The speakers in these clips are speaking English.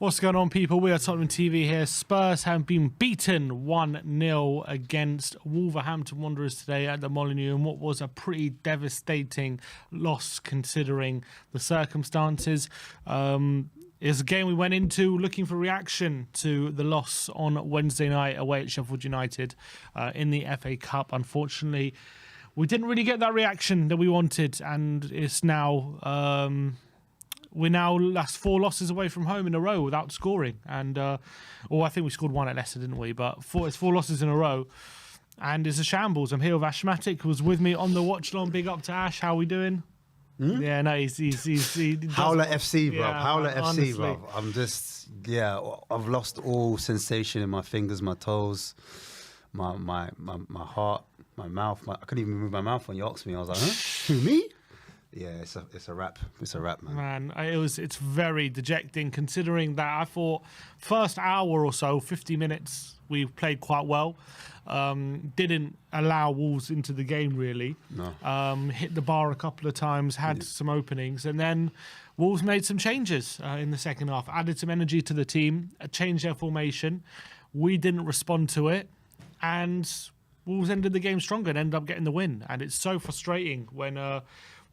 What's going on, people? We are Tottenham TV here. Spurs have been beaten 1-0 against Wolverhampton Wanderers today at the Molineux in what was a pretty devastating loss considering the circumstances. It's a game we went into looking for reaction to the loss on Wednesday night away at Sheffield United in the FA Cup. Unfortunately, we didn't really get that reaction that we wanted, and it's now... we're now last 4 losses away from home in a row without scoring. And, I think we scored 1 at Leicester, didn't we? But it's 4 losses in a row. And it's a shambles. I'm here with Ashmatic, who was with me on the watch long. Big up to Ash. How are we doing? Yeah, no, he Howler FC, bro. Yeah, Howler man, FC, honestly. bro. I'm just, I've lost all sensation in my fingers, my toes, my heart, my mouth. I couldn't even move my mouth when you asked me. I was like, huh? Who, me? Yeah, it's a wrap. It's a wrap, man. It's very dejecting considering that I thought first hour or so, 50 minutes, we played quite well. Didn't allow Wolves into the game really. No. Hit the bar a couple of times, had some openings, and then Wolves made some changes in the second half, added some energy to the team, changed their formation. We didn't respond to it, and Wolves ended the game stronger and ended up getting the win. And it's so frustrating when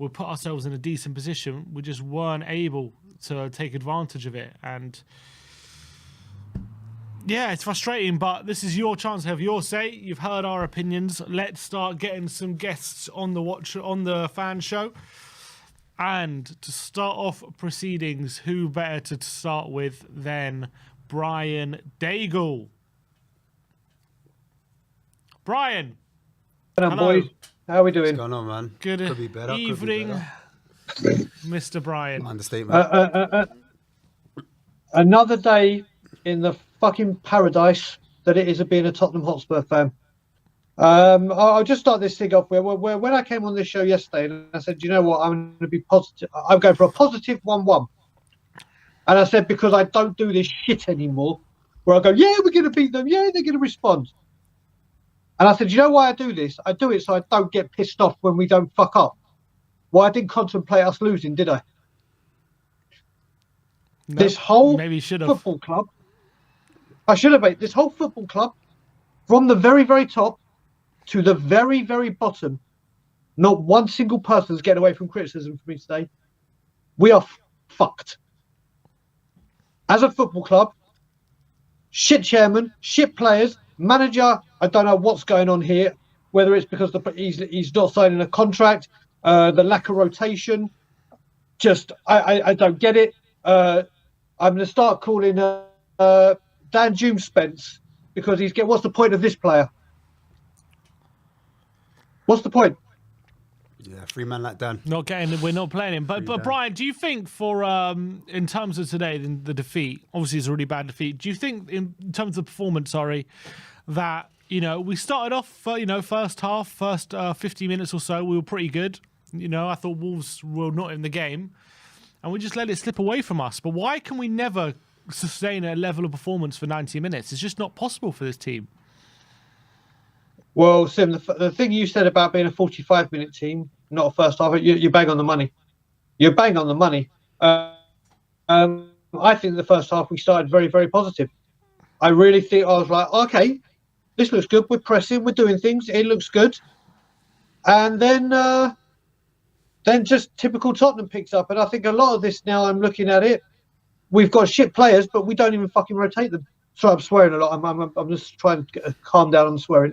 we put ourselves in a decent position. We just weren't able to take advantage of it. And yeah, it's frustrating, but this is your chance to have your say. You've heard our opinions. Let's start getting some guests on the fan show. And to start off proceedings, who better to start with than Brian Daigle? Brian. Hello, boys. How are we doing? What's going on, man? Good could be better, evening, Mr. Brian. Understatement. Another day in the fucking paradise that it is of being a Tottenham Hotspur fan. I'll just start this thing off where when I came on this show yesterday, and I said, you know what, I'm going to be positive. I'm going for a positive 1-1. And I said, because I don't do this shit anymore, where I go, yeah, we're going to beat them. Yeah, they're going to respond. And I said, you know why I do this? I do it so I don't get pissed off when we don't fuck up. Well, I didn't contemplate us losing, did I? No, this whole maybe football club, I should have made this whole football club, from the very, very top to the very, very bottom, not one single person is getting away from criticism from me today. We are fucked. As a football club, shit chairman, shit players, manager, I don't know what's going on here, whether it's because he's not signing a contract, the lack of rotation, just I don't get it. I'm going to start calling Dan Doom Spence because what's the point of this player? What's the point? Yeah, free man like Dan. We're not playing him. But Brian, do you think for in terms of today, the defeat, obviously it's a really bad defeat. Do you think in terms of performance, that we started off, first half, first 50 minutes or so, we were pretty good. I thought Wolves were not in the game, and we just let it slip away from us. But why can we never sustain a level of performance for 90 minutes? It's just not possible for this team. Well, Sim, the thing you said about being a 45-minute team, not a first half, you bang on the money. You're bang on the money. I think the first half we started very, very positive. I really think I was like, okay, this looks good. We're pressing, we're doing things. It looks good. And then just typical Tottenham picks up. And I think a lot of this now, I'm looking at it, we've got shit players, but we don't even fucking rotate them. Sorry, I'm swearing a lot. I'm just trying to calm down on the swearing.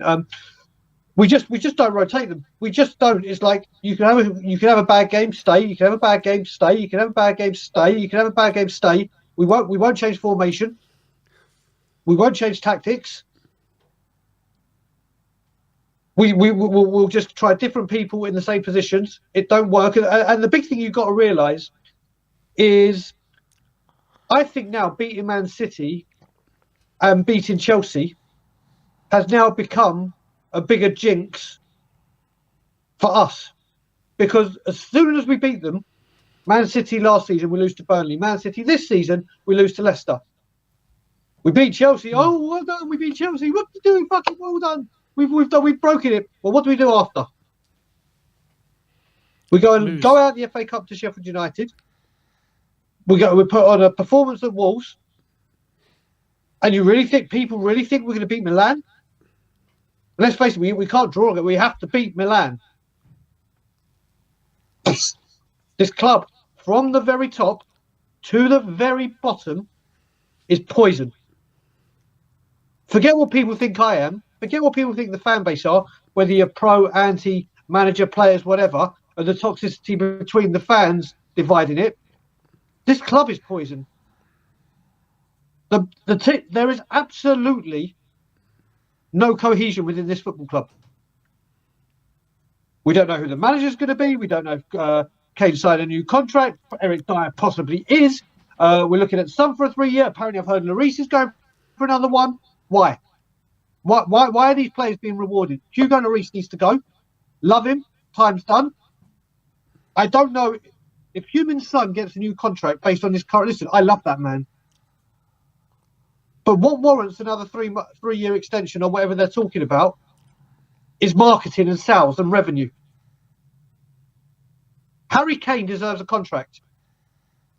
We just don't rotate them. We just don't. It's like you can have a bad game, stay. You can have a bad game, stay. You can have a bad game, stay. You can have a bad game, stay. We won't change formation. We won't change tactics. We'll just try different people in the same positions. It don't work. And the big thing you've got to realise is, I think now beating Man City and beating Chelsea has now become a bigger jinx for us, because as soon as we beat them, Man City last season we lose to Burnley, Man City this season we lose to Leicester. We beat Chelsea. Oh, well done, we beat Chelsea. What are you doing? Fucking well done. We've broken it. Well, what do we do after? We go out the FA Cup to Sheffield United. We put on a performance at Wolves. And you really think people really think we're going to beat Milan? Let's face it, we can't draw it. We have to beat Milan. This club, from the very top to the very bottom, is poison. Forget what people think I am. Forget what people think the fan base are, whether you're pro, anti, manager, players, whatever, and the toxicity between the fans dividing it. This club is poison. There is absolutely no cohesion within this football club. We don't know who the manager is going to be. We don't know if Kane signed a new contract. Eric Dyer possibly is. We're looking at some for a 3-year. Apparently, I've heard Lloris is going for another one. Why? Why are these players being rewarded? Hugo Lloris needs to go. Love him. Time's done. I don't know if Human's son gets a new contract based on his current. Listen, I love that man. But what warrants another 3-year extension or whatever they're talking about is marketing and sales and revenue. Harry Kane deserves a contract.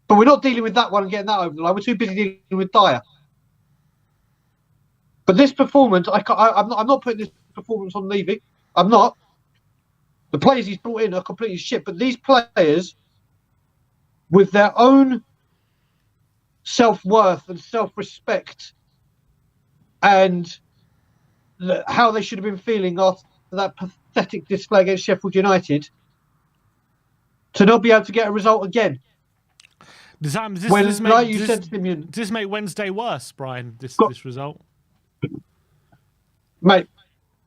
But we're not dealing with that one and getting that over the line. We're too busy dealing with Dyer. But this performance, I'm not putting this performance on Levy. I'm not. The players he's brought in are completely shit. But these players, with their own self-worth and self-respect and how they should have been feeling after that pathetic display against Sheffield United, to not be able to get a result again. Does this make Wednesday worse, Brian, this result? Mate,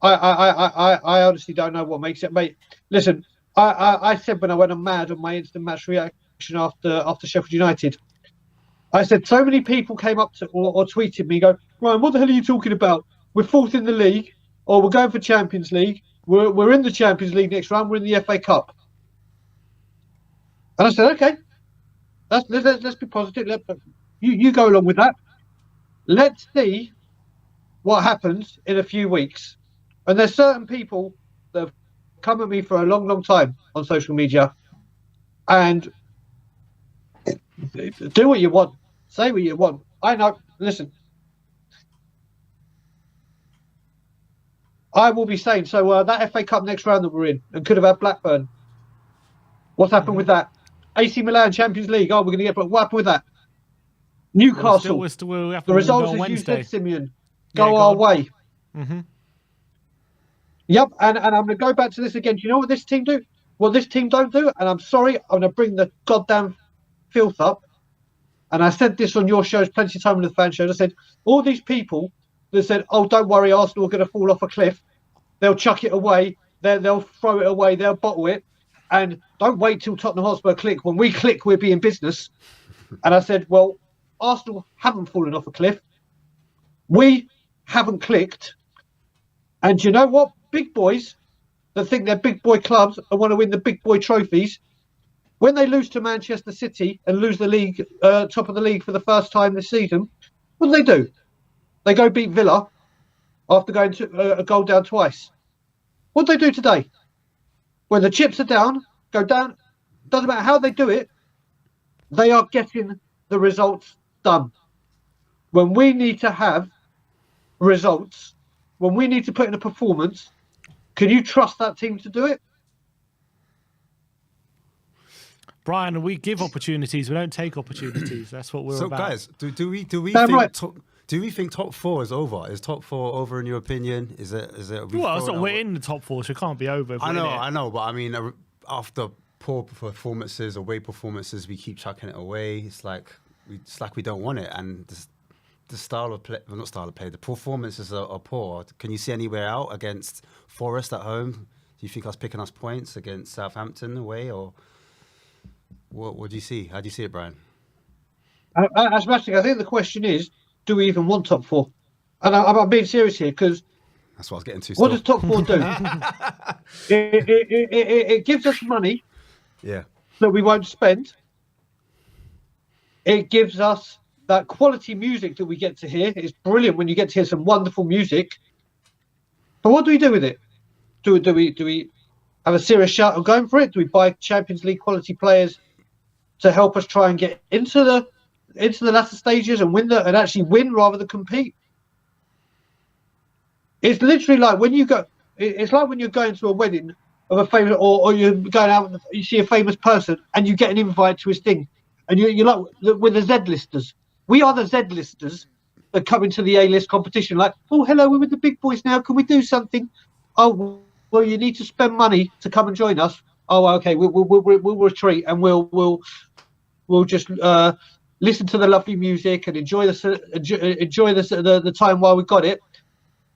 I honestly don't know what makes it. Mate, listen, I said when I went on mad on my instant match reaction after Sheffield United, I said so many people came up to or tweeted me, go, Ryan, what the hell are you talking about? We're fourth in the league, or we're going for Champions League. We're in the Champions League next round. We're in the FA Cup. And I said, okay, let's be positive. You go along with that. Let's see what happens in a few weeks. And there's certain people that have come at me for a long, long time on social media, and do what you want, say what you want. I know. Listen, I will be saying so. That FA Cup next round that we're in and could have had Blackburn. What's happened with that? AC Milan Champions League. Oh, we're going to get. But what happened with that? Newcastle. The results, as you said, Simeon, go our way. Mm-hmm. Yep, and I'm going to go back to this again. Do you know what this team do? What this team don't do? And I'm sorry, I'm going to bring the goddamn filth up. And I said this on your shows plenty of time on the fan shows. I said, all these people that said, oh, don't worry, Arsenal are going to fall off a cliff. They'll chuck it away. They'll throw it away. They'll bottle it. And don't wait till Tottenham Hotspur click. When we click, we'll be in business. And I said, well, Arsenal haven't fallen off a cliff. We haven't clicked. And you know what? Big boys that think they're big boy clubs and want to win the big boy trophies, when they lose to Manchester City and lose the league, top of the league for the first time this season, what do? They go beat Villa after going to a goal down twice. What do they do today? When the chips are down, go down, doesn't matter how they do it, they are getting the results done. When we need to have results, when we need to put in a performance, can you trust that team to do it? Brian, we give opportunities, we don't take opportunities. That's what we're about. So, guys, do we think top four is over? Is top four over in your opinion? Is it? Well, we're in the top four, so it can't be over. I know, but I mean, after poor performances, away performances, we keep chucking it away. It's like we don't want it, and the style of play, well, not style of play, the performances are poor. Can you see anywhere out against Forest at home? Do you think us picking us points against Southampton away, or what do you see? How do you see it, Brian? As I think the question is, do we even want top four? And I'm being serious here because that's what I was getting to. What does top four do? it gives us money, that we won't spend. It gives us that quality music that we get to hear. It's brilliant when you get to hear some wonderful music. But what do we do with it? Do we have a serious shot of going for it? Do we buy Champions League quality players to help us try and get into into the latter stages and and actually win rather than compete. It's literally like when you go. It's like when you're going to a wedding of a famous, or you're going out and you see a famous person and you get an invite to his thing, and you're like, we're the Z-listers. We are the Z-listers that come into the A-list competition. Like, oh, hello, we're with the big boys now. Can we do something? Oh, well, you need to spend money to come and join us. Oh, okay, we'll retreat and we'll just listen to the lovely music and enjoy the time while we got it.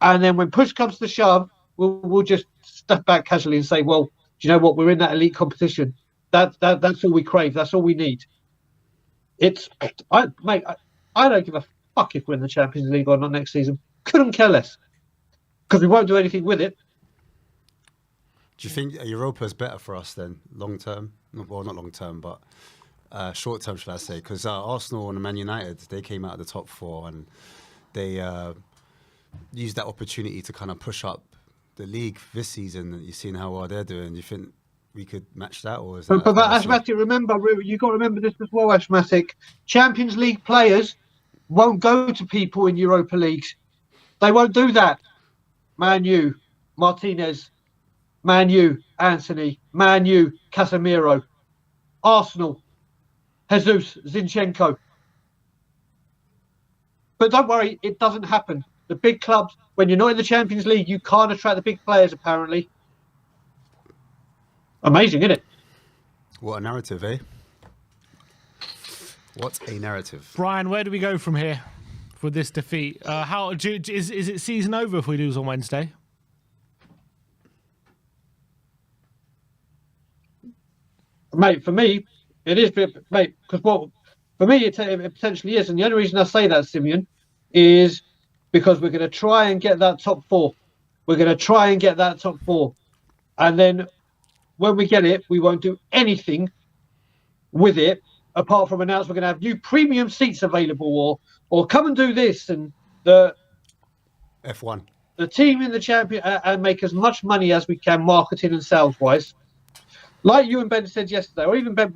And then when push comes to shove, we'll just step back casually and say, well, do you know what? We're in that elite competition. That's all we crave. That's all we need. I don't give a fuck if we're in the Champions League or not next season. Couldn't care less. Because we won't do anything with it. Do you think Europa is better for us then, long term? Well, not long term, but short term, should I say? Because Arsenal and Man United, they came out of the top 4 and they used that opportunity to kind of push up the league this season. You've seen how well they're doing. Do you think we could match that, or is that? But Ashmatic, remember, you got to remember this as well, Ashmatic. Champions League players won't go to people in Europa leagues. They won't do that. Man U, Martinez. Man U, Anthony. Man U, Casemiro. Arsenal, Jesus, Zinchenko. But don't worry, it doesn't happen. The big clubs, when you're not in the Champions League, you can't attract the big players, apparently. Amazing, isn't it? What a narrative, eh? What a narrative. Brian, where do we go from here with this defeat? Is it season over if we lose on Wednesday? Mate, for me, it is, mate, because for me, it potentially is. And the only reason I say that, Simeon, is because we're going to try and get that top 4. We're going to try and get that top 4. And then when we get it, we won't do anything with it apart from announce we're going to have new premium seats available or come and do this and the F1. The team in the champion and make as much money as we can marketing and sales-wise. Like you and Ben said yesterday, or even Ben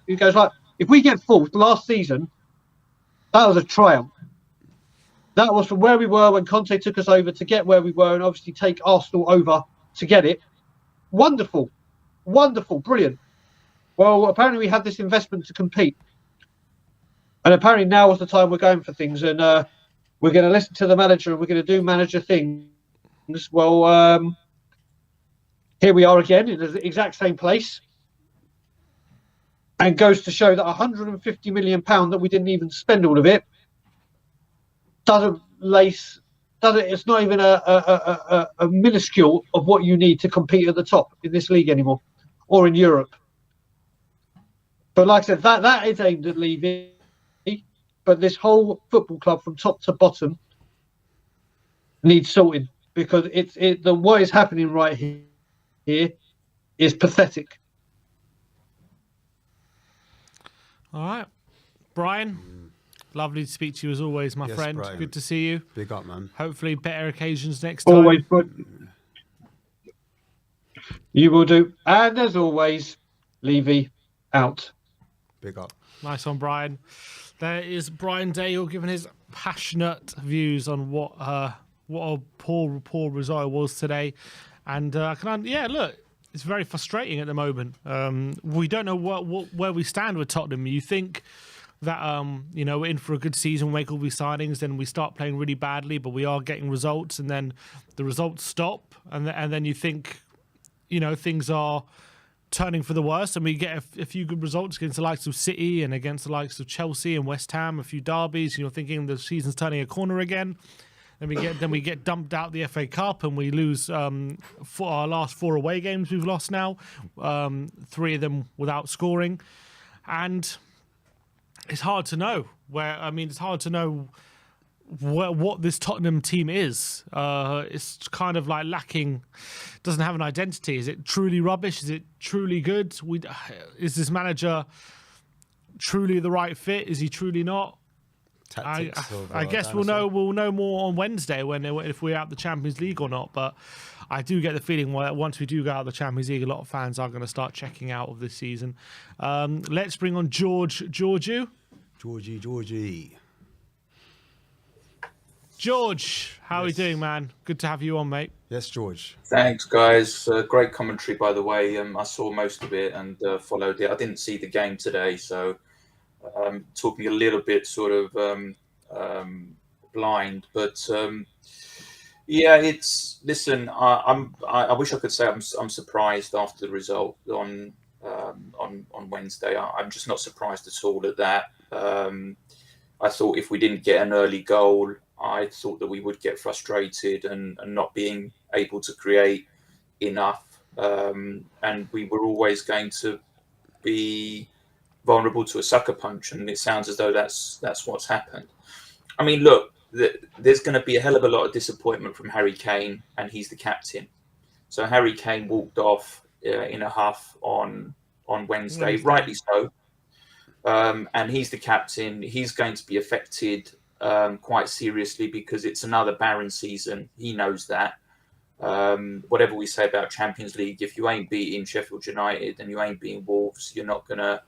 he goes like, if we get 4th last season, that was a triumph. That was from where we were when Conte took us over to get where we were and obviously take Arsenal over to get it. Wonderful. Wonderful. Brilliant. Well, apparently we had this investment to compete. And apparently now was the time we're going for things. And we're going to listen to the manager and we're going to do manager things. Well, here we are again in the exact same place. And goes to show that £150 million that we didn't even spend all of it it's not even a minuscule of what you need to compete at the top in this league anymore or in Europe. But like I said, that is aimed at leaving. But this whole football club from top to bottom needs sorting because what is happening right here is pathetic. All right. Brian, lovely to speak to you as always, my friend. Brian. Good to see you. Big up, man. Hopefully better occasions next time. Always good. You will do. And as always, Levy out. Big up. Nice one, Brian. There is Brian Dale giving his passionate views on what a poor result was today. And look, it's very frustrating at the moment. We don't know where we stand with Tottenham. You think that we're in for a good season, make all these signings, then we start playing really badly, but we are getting results, and then the results stop, and then you think, things are turning for the worse, and we get a few good results against the likes of City and against the likes of Chelsea and West Ham, a few derbies. You're thinking the season's turning a corner again. Then we get dumped out the FA Cup and we lose for our last 4 away games we've lost now, 3 of them without scoring, and it's hard to know it's hard to know what this Tottenham team is. It's kind of like lacking, doesn't have an identity. Is it truly rubbish? Is it truly good? Is this manager truly the right fit? Is he truly not? I guess we'll know more on Wednesday if we're out the Champions League or not. But I do get the feeling once we do go out the Champions League, a lot of fans are going to start checking out of this season. Let's bring on Georgiou. Georgie. George, how are we Yes. doing, man? Good to have you on, mate. Yes, George. Thanks, guys. Great commentary, by the way. I saw most of it and followed it. I didn't see the game today, so talking a little bit sort of blind. But yeah, it's listen. I wish I could say I'm surprised after the result on Wednesday. I'm just not surprised at all at that. I thought if we didn't get an early goal, I thought that we would get frustrated and not being able to create enough. And we were always going to be vulnerable to a sucker punch. And it sounds as though that's what's happened. I mean, look, there's going to be a hell of a lot of disappointment from Harry Kane, and he's the captain. So Harry Kane walked off in a huff on Wednesday, rightly so. And he's the captain. He's going to be affected quite seriously because it's another barren season. He knows that. Whatever we say about Champions League, if you ain't beating Sheffield United and you ain't beating Wolves, you're not gonna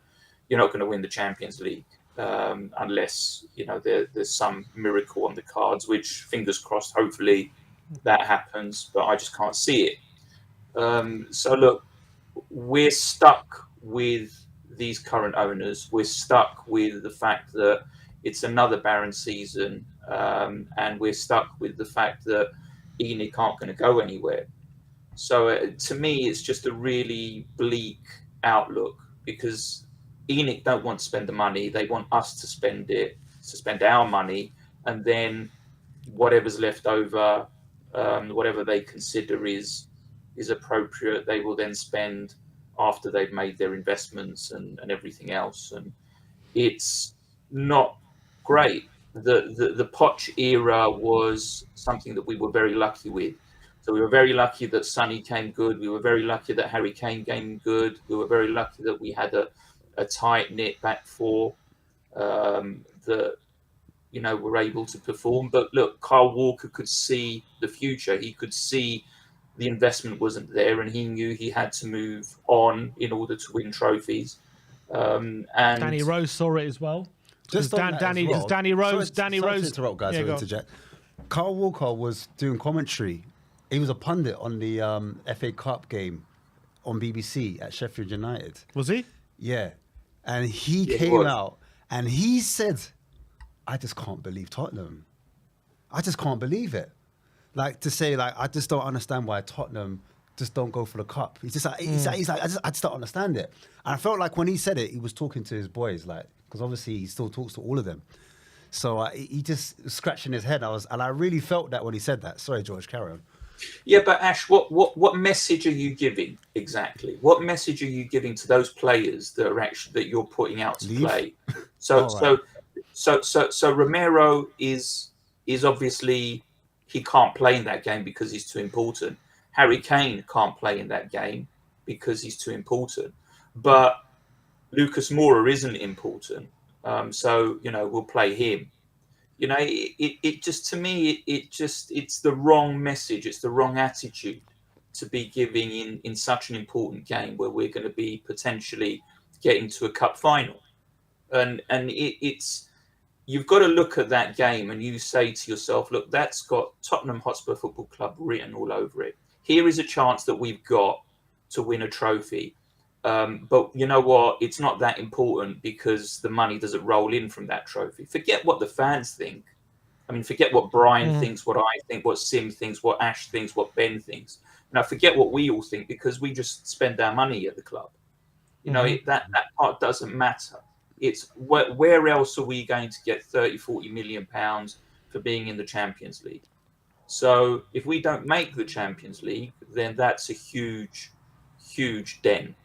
win the Champions League unless there's some miracle on the cards. Which, fingers crossed, hopefully that happens. But I just can't see it. So look, we're stuck with these current owners. We're stuck with the fact that it's another barren season, and we're stuck with the fact that ENIC aren't going to go anywhere. So to me, it's just a really bleak outlook because ENIC don't want to spend the money. They want us to spend it, to spend our money, and then whatever's left over, whatever they consider is appropriate, they will then spend after they've made their investments and everything else. And it's not great. The Poch era was something that we were very lucky with. So we were very lucky that Sonny came good. We were very lucky that Harry Kane came good. We were very lucky that we had a tight-knit back four that were able to perform. But look, Kyle Walker could see the future. He could see the investment wasn't there, and he knew he had to move on in order to win trophies. And Danny Rose saw it as well. Danny Rose. Sorry to interrupt, guys. Yeah, interject. Kyle Walker was doing commentary. He was a pundit on the FA Cup game on BBC at Sheffield United. Was he? Yeah, and he came out and he said, "I just can't believe Tottenham. I just can't believe it." Like to say, like, I just don't understand why Tottenham just don't go for the cup. He's just like, he's like, I just don't understand it. And I felt like when he said it, he was talking to his boys, like, because obviously he still talks to all of them. So he just was scratching his head. And I really felt that when he said that. Sorry, George, carry on. Yeah, but Ash, what message are you giving exactly? What message are you giving to those players that you're putting out to play? So Romero is obviously, he can't play in that game because he's too important. Harry Kane can't play in that game because he's too important. But Lucas Moura isn't important. So we'll play him. It just, to me, it's the wrong message. It's the wrong attitude to be giving in such an important game where we're going to be potentially getting to a cup final. And it's, you've got to look at that game and you say to yourself, look, that's got Tottenham Hotspur Football Club written all over it. Here is a chance that we've got to win a trophy. But you know what? It's not that important because the money doesn't roll in from that trophy. Forget what the fans think. I mean, forget what Brian thinks, what I think, what Sim thinks, what Ash thinks, what Ben thinks. Now, forget what we all think because we just spend our money at the club. That part doesn't matter. It's where else are we going to get 30, 40 million pounds for being in the Champions League? So if we don't make the Champions League, then that's a huge, huge dent.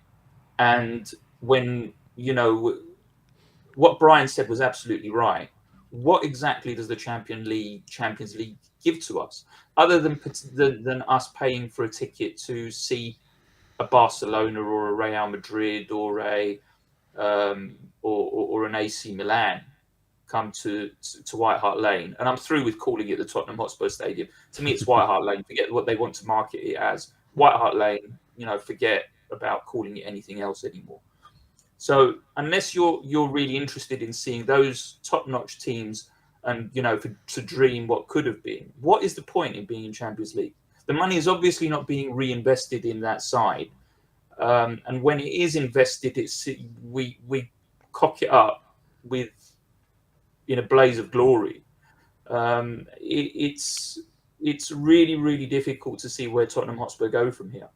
And when, what Brian said was absolutely right. What exactly does the Champions League give to us, other than us paying for a ticket to see a Barcelona or a Real Madrid or or an AC Milan come to White Hart Lane? And I'm through with calling it the Tottenham Hotspur Stadium. To me, it's White Hart Lane. Forget what they want to market it as. White Hart Lane. Forget about calling it anything else anymore. So unless you're really interested in seeing those top-notch teams and to dream what could have been, what is the point in being in Champions League? The money is obviously not being reinvested in that side, and when it is invested, we cock it up with in a blaze of glory. It's really, really difficult to see where Tottenham Hotspur go from here,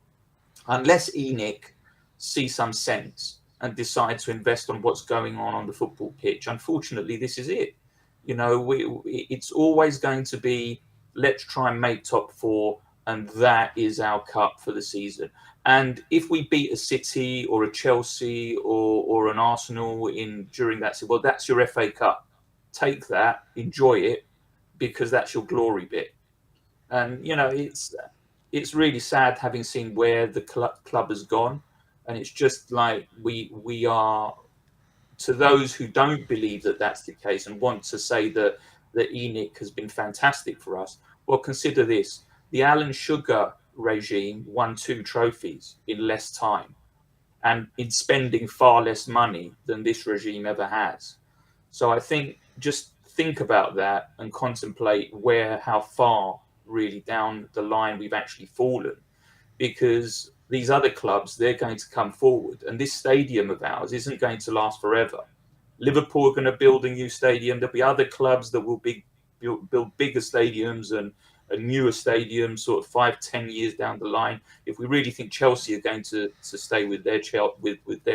unless ENIC sees some sense and decide to invest on what's going on the football pitch. Unfortunately, this is it. It's always going to be, let's try and make top four, and that is our cup for the season. And if we beat a City or a Chelsea or an Arsenal during that season, well, that's your FA Cup. Take that, enjoy it, because that's your glory bit. And it's really sad having seen where the club has gone, and it's just like we are, to those who don't believe that that's the case and want to say that ENIC has been fantastic for us. Well, consider this: the Alan Sugar regime won 2 trophies in less time, and in spending far less money than this regime ever has. So I think just think about that and contemplate how far really down the line we've actually fallen, because these other clubs, they're going to come forward, and this stadium of ours isn't going to last forever. Liverpool are going to build a new stadium. There'll be other clubs that will build bigger stadiums and newer stadiums sort of 5-10 years down the line. If we really think Chelsea are going to stay with their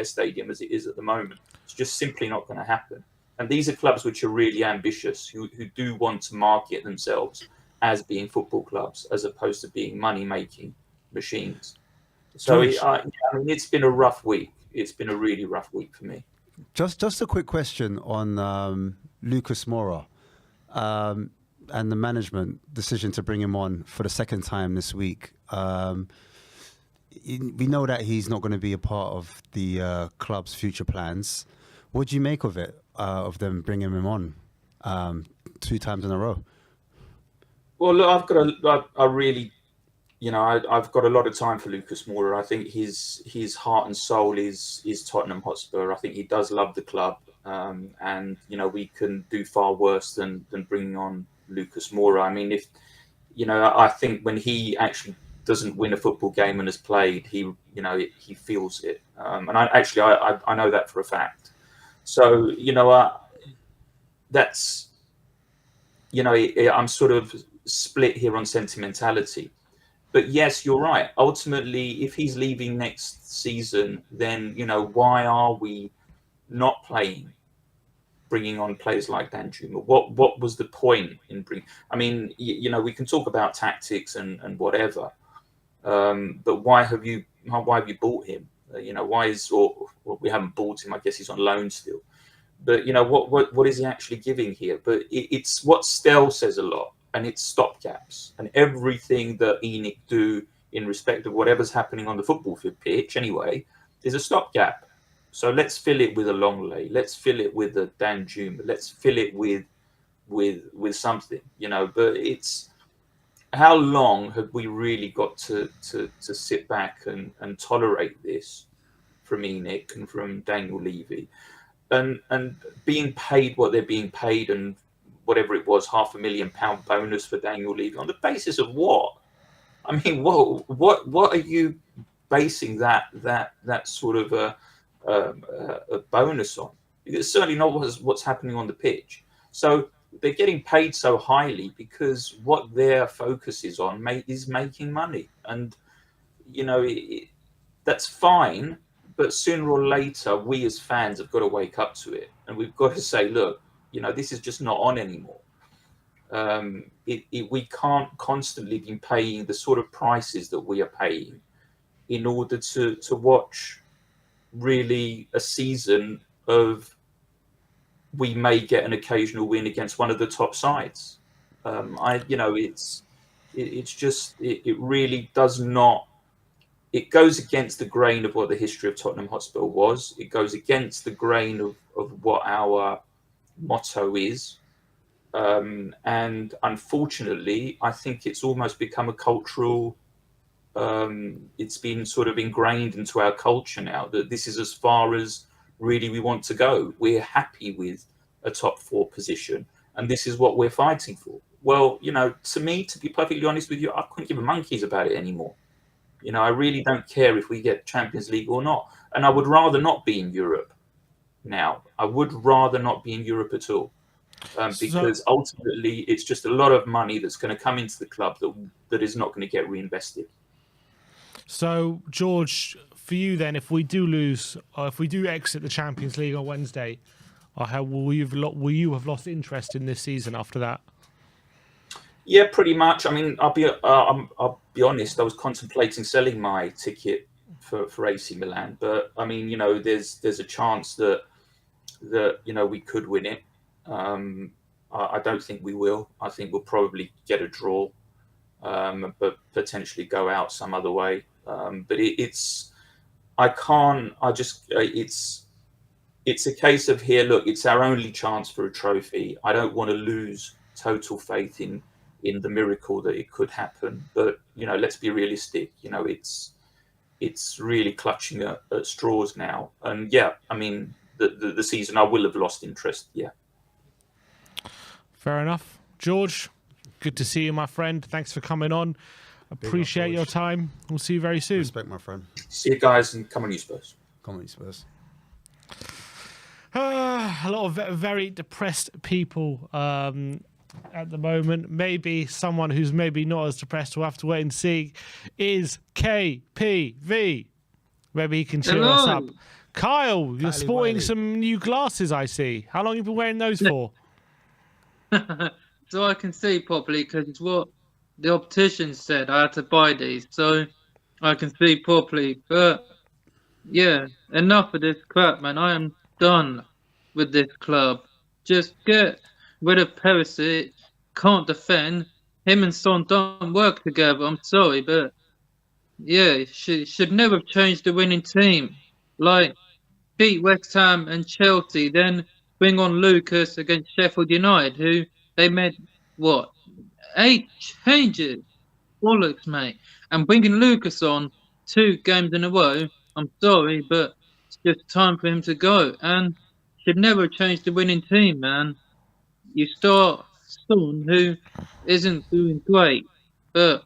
stadium as it is at the moment, it's just simply not going to happen. And these are clubs which are really ambitious, who do want to market themselves as being football clubs as opposed to being money-making machines. So it's been a rough week. It's been a really rough week for me. Just a quick question on Lucas Moura and the management decision to bring him on for the second time this week. We know that he's not going to be a part of the club's future plans. What do you make of it, of them bringing him on 2 times in a row? Well, look, I've got a lot of time for Lucas Moura. I think his heart and soul is Tottenham Hotspur. I think he does love the club, and we can do far worse than bringing on Lucas Moura. I mean, I think when he actually doesn't win a football game and has played, he feels it, and I know that for a fact. So that's I'm sort of split here on sentimentality. But yes, you're right. Ultimately, if he's leaving next season, then why are we not bringing on players like Danjuma? What was the point in bringing? I mean, we can talk about tactics and whatever, but why have you bought him? We haven't bought him. I guess he's on loan still. But what is he actually giving here? But it's what Stell says a lot. And it's stopgaps, and everything that ENIC do in respect of whatever's happening on the football pitch anyway is a stopgap. So let's fill it with a Longley, let's fill it with a Danjuma, let's fill it with something, But it's, how long have we really got to sit back and tolerate this from ENIC and from Daniel Levy, and being paid what they're being paid, and whatever it was, £500,000 bonus for Daniel Levy, on the basis of what? I mean, what are you basing that sort of a bonus on? It's certainly not what's happening on the pitch. So they're getting paid so highly because what their focus is on is making money, and that's fine. But sooner or later, we as fans have got to wake up to it, and we've got to say, look, this is just not on anymore. We can't constantly be paying the sort of prices that we are paying in order to watch really a season of, we may get an occasional win against one of the top sides. It really does not. It goes against the grain of what the history of Tottenham Hotspur was. It goes against the grain of what our motto is, and unfortunately I think it's almost become a cultural, it's been sort of ingrained into our culture now that this is as far as really we want to go. We're happy with a top 4 position, and this is what we're fighting for. Well, to me, to be perfectly honest with you, I couldn't give a monkeys about it anymore. I really don't care if we get Champions League or not, and I would rather not be in Europe now. I would rather not be in Europe at all. Because ultimately it's just a lot of money that's going to come into the club that is not going to get reinvested. So, George, for you then, if we do lose, or if we do exit the Champions League on Wednesday, will you have lost interest in this season after that? Yeah, pretty much. I mean, I'll be honest. I was contemplating selling my ticket for AC Milan, but I mean, there's a chance that we could win it. I don't think we will. I think we'll probably get a draw, but potentially go out some other way. But it's a case of here. Look, it's our only chance for a trophy. I don't want to lose total faith in the miracle that it could happen. But let's be realistic. It's really clutching at straws now. And yeah, I mean, the season I will have lost interest. Yeah. Fair enough. George, good to see you, my friend. Thanks for coming on. Appreciate your time. We'll see you very soon. Respect, my friend. See you guys, and come on, you Spurs. Come on, you Spurs. A lot of very depressed people at the moment. Maybe someone who's maybe not as depressed, we'll have to wait and see, is KPV. Maybe he can cheer us up. Kyle, you're sporting some new glasses, I see. How long have you been wearing those for? So I can see properly, because it's what the optician said. I had to buy these so I can see properly. But yeah, enough of this crap, man. I am done with this club. Just get rid of Perisic. Can't defend. Him and Son don't work together. I'm sorry, but yeah, should never have changed the winning team. Like, beat West Ham and Chelsea, then bring on Lucas against Sheffield United, who they made, 8 changes? Bollocks, mate. And bringing Lucas on 2 games in a row, I'm sorry, but it's just time for him to go. And should never have changed the winning team, man. You start Son, who isn't doing great, but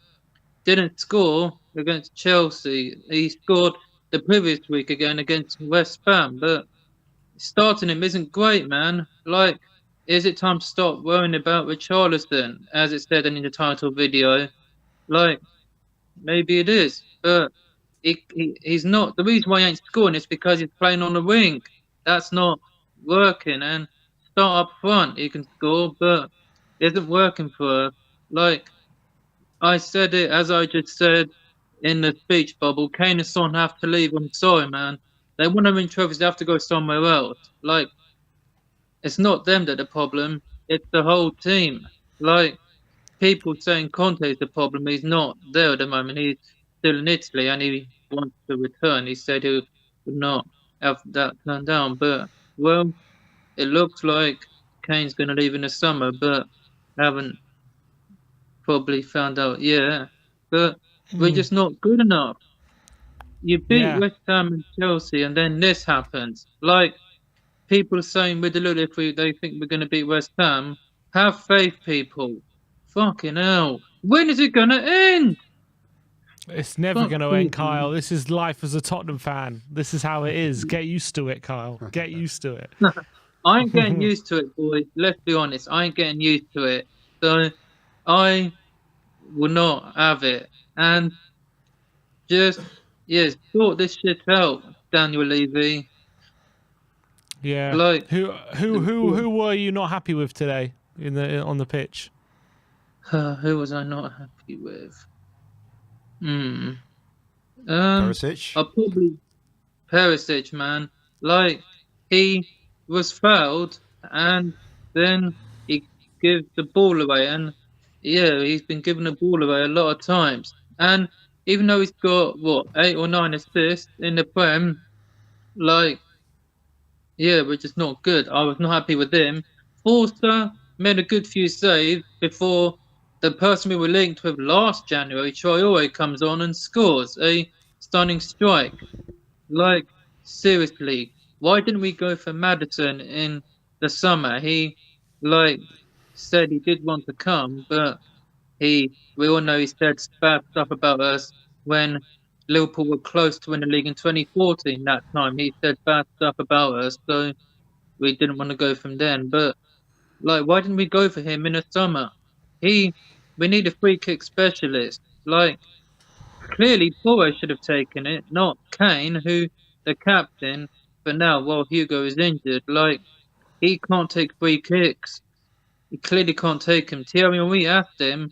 didn't score against Chelsea. He scored the previous week again against West Ham, but starting him isn't great, man. Like, is it time to stop worrying about Richarlison, as it said in the title video? Like, maybe it is, but he's not. The reason why he ain't scoring is because he's playing on the wing. That's not working. And start up front, he can score, but it isn't working for us. Like, I said it, as I just said in the speech bubble, Kane and Son have to leave. I'm sorry, man. They want to win trophies, they have to go somewhere else. Like, it's not them that are the problem, it's the whole team. Like, people saying Conte is the problem. He's not there at the moment. He's still in Italy and he wants to return. He said he would not have that turned down. But, well, it looks like Kane's going to leave in the summer, but haven't probably found out yet. But we're just not good enough. You beat West Ham and Chelsea, and then this happens. Like, people are saying with the look, if they think we're going to beat West Ham, have faith, people. Fucking hell. When is it going to end? It's never going to end, Kyle. This is life as a Tottenham fan. This is how it is. Get used to it, Kyle. Get used to it. I ain't getting used to it, boys. Let's be honest. I ain't getting used to it. So I will not have it. And just, sort this shit out, Daniel Levy. Yeah. Like, who were you not happy with today on the pitch? Who was I not happy with? Perisic? I'll probably Perisic, man. Like, he was fouled and then he gives the ball away, and he's been giving the ball away a lot of times. And even though he's got 8 or 9 assists in the Prem, like, we're just not good. I was not happy with him. Forster made a good few saves before the person we were linked with last January, Traore, comes on and scores a stunning strike. Like, seriously, why didn't we go for Madison in the summer? He like said he did want to come, but we all know he said bad stuff about us when Liverpool were close to win the league in 2014. That time he said bad stuff about us, so we didn't want to go from then. But like, why didn't we go for him in the summer? He, we need a free kick specialist. Like, clearly Porro should have taken it, not Kane, who the captain. But now, while Hugo is injured, like he can't take free kicks. He clearly can't take him. Thierry Henry asked him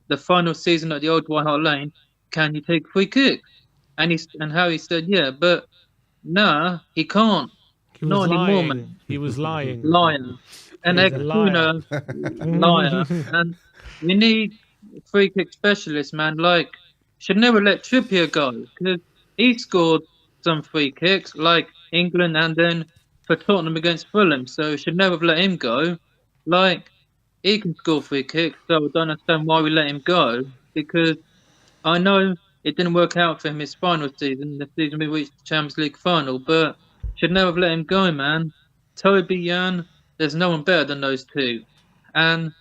the final season at the old White Hart Lane, can you take free kicks? And how he said, yeah, but nah, he can't. He was Not anymore, lying. man. He was lying. Liar. An He's a liar. ex-Kuna liar. And we need free kick specialists, man. Like, should never let Trippier go because he scored some free kicks, like England and then for Tottenham against Fulham. So should never have let him go. Like, he can score free kicks, so I don't understand why we let him go because I know it didn't work out for him his final season, the season we reached the Champions League final, but should never have let him go, man. Toby, Jan, there's no one better than those two. And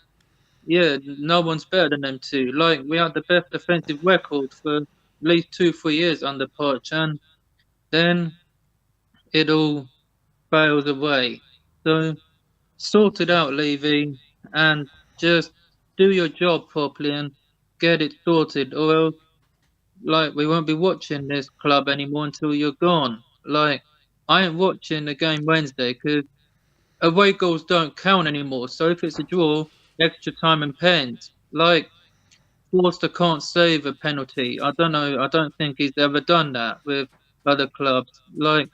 yeah, no one's better than them two. Like, we had the best defensive record for at least 2-3 years under Poch, and then it all fails away. So, sort it out, Levy, and just do your job properly and get it sorted, or else, like, we won't be watching this club anymore until you're gone. Like, I ain't watching the game Wednesday because away goals don't count anymore. So if it's a draw, extra time and pens. Like, Forster can't save a penalty. I don't know. I don't think he's ever done that with other clubs. Like,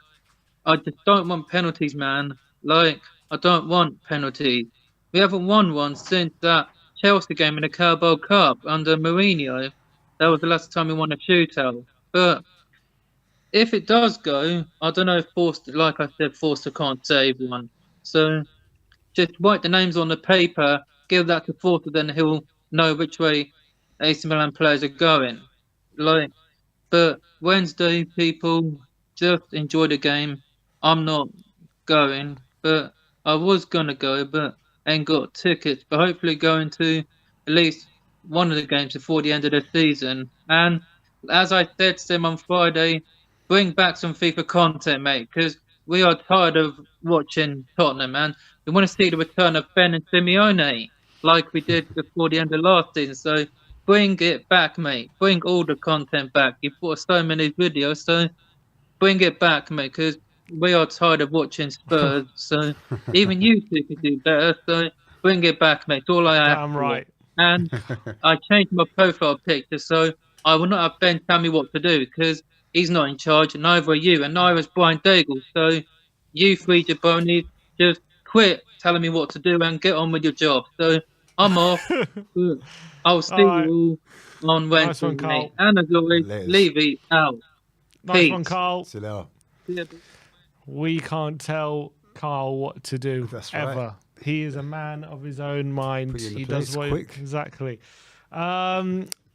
I just don't want penalties, man. Like, I don't want penalties. We haven't won one since that Chelsea game in the Carabao Cup under Mourinho. That was the last time we won a shootout. But if it does go, I don't know if Forster, like I said, Forster can't save one. So just write the names on the paper, give that to Forster, then he'll know which way AC Milan players are going. Like, but Wednesday, people just enjoy the game. I'm not going, but I was gonna go, but ain't got tickets. But hopefully going to at least one of the games before the end of the season. And as I said to him on Friday, bring back some FIFA content, mate, because we are tired of watching Tottenham, man. We want to see the return of Ben and Simeone, like we did before the end of last season. So bring it back, mate. Bring all the content back. You've put so many videos, so bring it back, mate, because we are tired of watching Spurs. So even you two can do better. So bring it back, mate. It's all I ask Damn for. right. And I changed my profile picture, so I will not have Ben tell me what to do because he's not in charge, and neither are you, and neither is Brian Daigle. So you three jabronis, just quit telling me what to do and get on with your job. So I'm off. I'll see All right. you all on Nice Wednesday, one, Carl. mate. And as always, Laters. Levy out. Nice one, Peace. Carl. See you later. Yeah. We can't tell Carl what to do That's right. ever. He is a man of his own mind. Put you in the He place does what quick. exactly.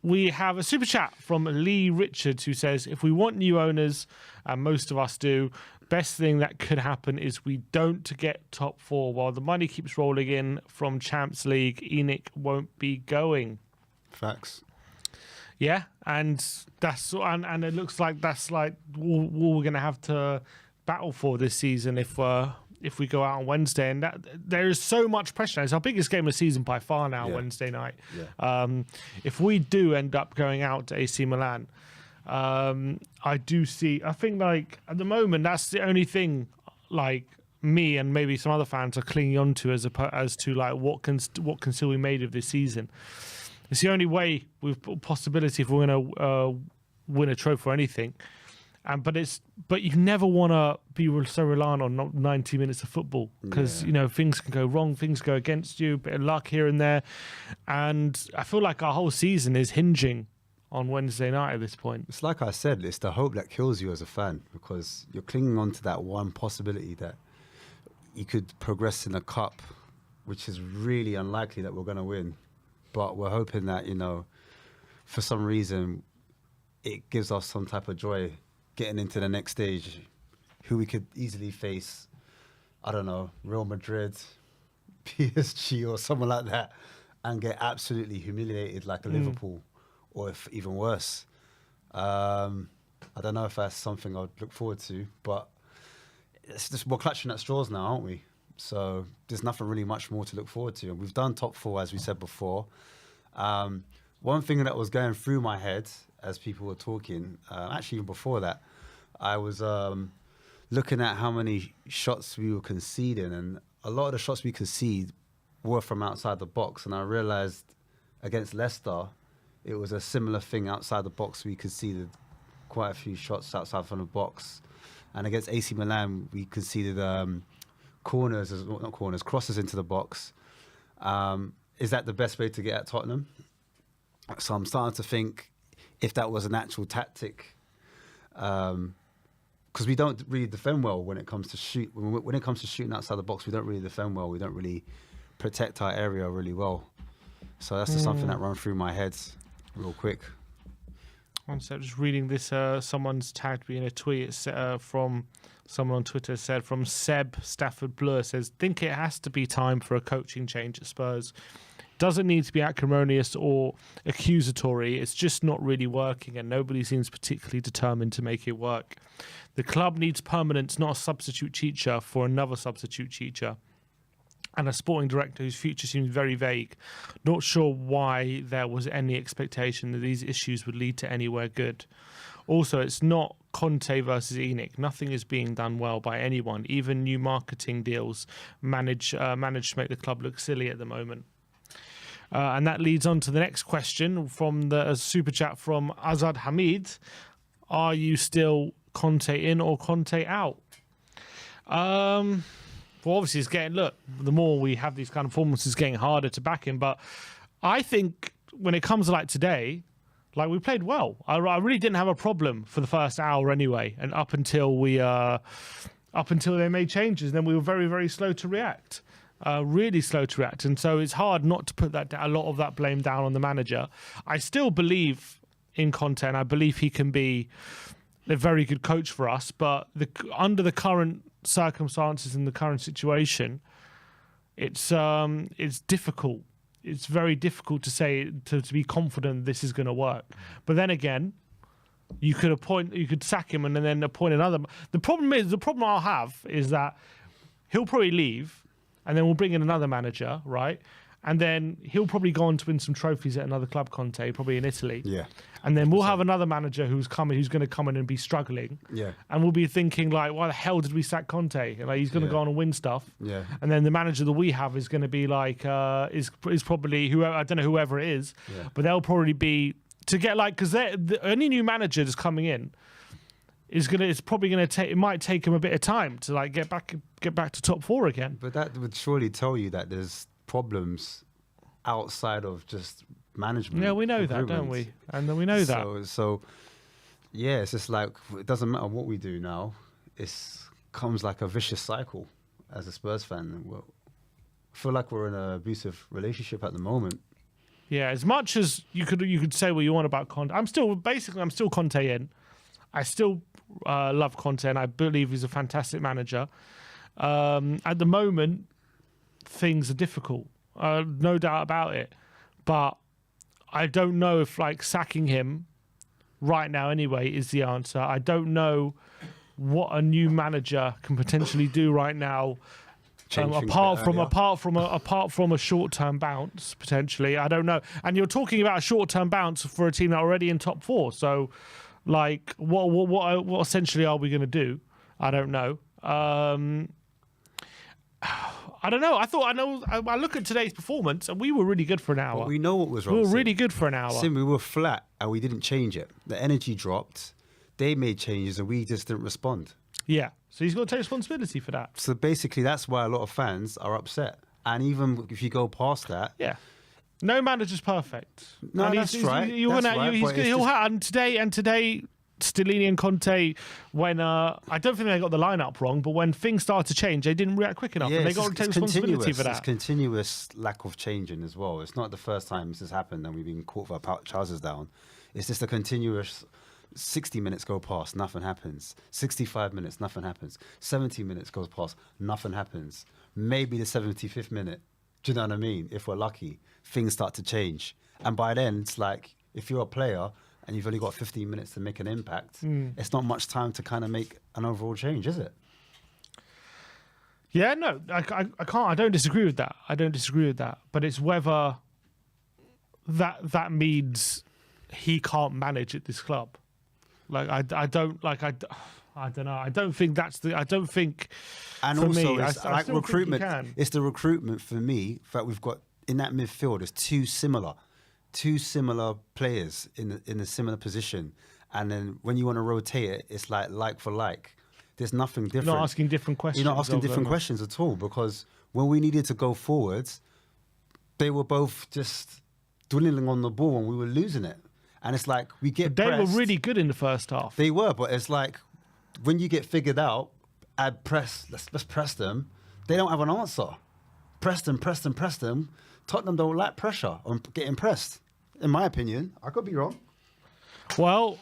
We have a super chat from Lee Richards who says, if we want new owners, and most of us do, best thing that could happen is we don't get top four. While the money keeps rolling in from Champs League, ENIC won't be going. Facts. Yeah, and that's and it looks like that's like what we're gonna have to battle for this season if we go out on Wednesday, and that there is so much pressure. It's our biggest game of the season by far now. Yeah. Wednesday night. Yeah. If we do end up going out to AC Milan, I do see. I think like at the moment that's the only thing like me and maybe some other fans are clinging on to as to like what can still be made of this season. It's the only way with possibility if we're going to win a trophy or anything. But you never want to be so reliant on 90 minutes of football because you know things can go wrong, things go against you, a bit of luck here and there, and I feel like our whole season is hinging on Wednesday night at this point. It's like I said, it's the hope that kills you as a fan because you're clinging on to that one possibility that you could progress in a cup, which is really unlikely that we're going to win. But we're hoping that, you know, for some reason, it gives us some type of joy getting into the next stage. who we could easily face, I don't know, Real Madrid, PSG or someone like that, and get absolutely humiliated like a Liverpool, or if even worse. I don't know if that's something I'd look forward to, but it's just, we're clutching at straws now, aren't we? So there's nothing really much more to look forward to. And we've done top 4, as we said before. One thing that was going through my head as people were talking, actually even before that, I was looking at how many shots we were conceding, and a lot of the shots we concede were from outside the box. And I realised against Leicester, it was a similar thing outside the box. We conceded quite a few shots outside from the box. And against AC Milan, we conceded crosses into the box. Is that the best way to get at Tottenham? So I'm starting to think if that was an actual tactic, because we don't really defend well when it comes to when it comes to shooting outside the box. We don't really defend well. We don't really protect our area really well. So that's just something that ran through my head real quick. One sec, just reading this. Someone's tagged me in a tweet. It's from someone on Twitter. Said from Seb Stafford Blur, says, think it has to be time for a coaching change at Spurs. Doesn't need to be acrimonious or accusatory. It's just not really working, and nobody seems particularly determined to make it work. The club needs permanence, not a substitute teacher for another substitute teacher, and a sporting director whose future seems very vague. Not sure why there was any expectation that these issues would lead to anywhere good. Also, it's not Conte versus Enoch. Nothing is being done well by anyone. Even new marketing deals manage to make the club look silly at the moment. And that leads on to the next question from the super chat from Azad Hamid. Are you still Conte in or Conte out? Well, obviously, it's getting, look, the more we have these kind of performances, it's getting harder to back him. But I think when it comes to like today, like we played well. I really didn't have a problem for the first hour anyway, and up until they made changes, then we were very, very slow to react. Really slow to react, and so it's hard not to put a lot of that blame down on the manager. I still believe in Conte, and I believe he can be a very good coach for us, but under the current circumstances and the current situation, it's difficult. It's very difficult to say to be confident this is going to work. But then again, you could sack him and then appoint another. The problem I'll have is that he'll probably leave, and then we'll bring in another manager, right? And then he'll probably go on to win some trophies at another club, Conte, probably in Italy. Yeah. And then we'll have another manager who's going to come in and be struggling. Yeah. And we'll be thinking like, why the hell did we sack Conte? Like he's going to go on and win stuff. Yeah. And then the manager that we have is going to be like, is probably whoever, I don't know, whoever it is, but they'll probably be to get like, because the only new manager that's coming in it's probably going to take. It might take him a bit of time to like get back to top 4 again. But that would surely tell you that there's problems outside of just management. Yeah, we know that, don't we? And then we know that. So yeah, it's just like it doesn't matter what we do now. It comes like a vicious cycle. As a Spurs fan, I feel like we're in an abusive relationship at the moment. Yeah, as much as you could say what you want about Conte, I'm still Conte in. I still love Conte, and I believe he's a fantastic manager. At the moment, things are difficult, no doubt about it. But I don't know if like sacking him right now anyway is the answer. I don't know what a new manager can potentially do right now. Apart from a short-term bounce potentially, I don't know. And you're talking about a short-term bounce for a team that are already in top 4. So, like, what essentially are we going to do? I don't know. I don't know. I look at today's performance, and we were really good for an hour. Well, we know what was wrong. We were really good for an hour. We were flat, and we didn't change it. The energy dropped. They made changes, and we just didn't respond. Yeah. So he's got to take responsibility for that. So basically, that's why a lot of fans are upset. And even if you go past that, yeah, no manager's perfect. No, and that's right. And today, Stellini and Conte, when I don't think they got the lineup wrong, but when things started to change, they didn't react quick enough, and they got to take responsibility for that. It's continuous lack of changing as well. It's not the first time this has happened, and we've been caught with our trousers down. It's just a continuous. 60 minutes go past, nothing happens. 65 minutes, nothing happens. 70 minutes goes past, nothing happens. Maybe the 75th minute, do you know what I mean? If we're lucky, things start to change. And by then, it's like, if you're a player and you've only got 15 minutes to make an impact, it's not much time to kind of make an overall change, is it? Yeah, no, I can't. I don't disagree with that. But it's whether that means he can't manage at this club. Like I don't know. I don't think that's the. I don't think. And for also, me, it's I like still think he recruitment. can. It's the recruitment for me that we've got in that midfield. There's two similar players in a similar position, and then when you want to rotate it, it's like for like. There's nothing different. You're not asking different questions. You're not asking of different them. questions at all, because when we needed to go forwards, they were both just dwindling on the ball and we were losing it. And it's like we get They were pressed. really good in the first half. They were, but it's like when you get figured out, add press, let's press them. They don't have an answer. Press them. Tottenham don't like pressure on getting pressed, in my opinion. I could be wrong. Well,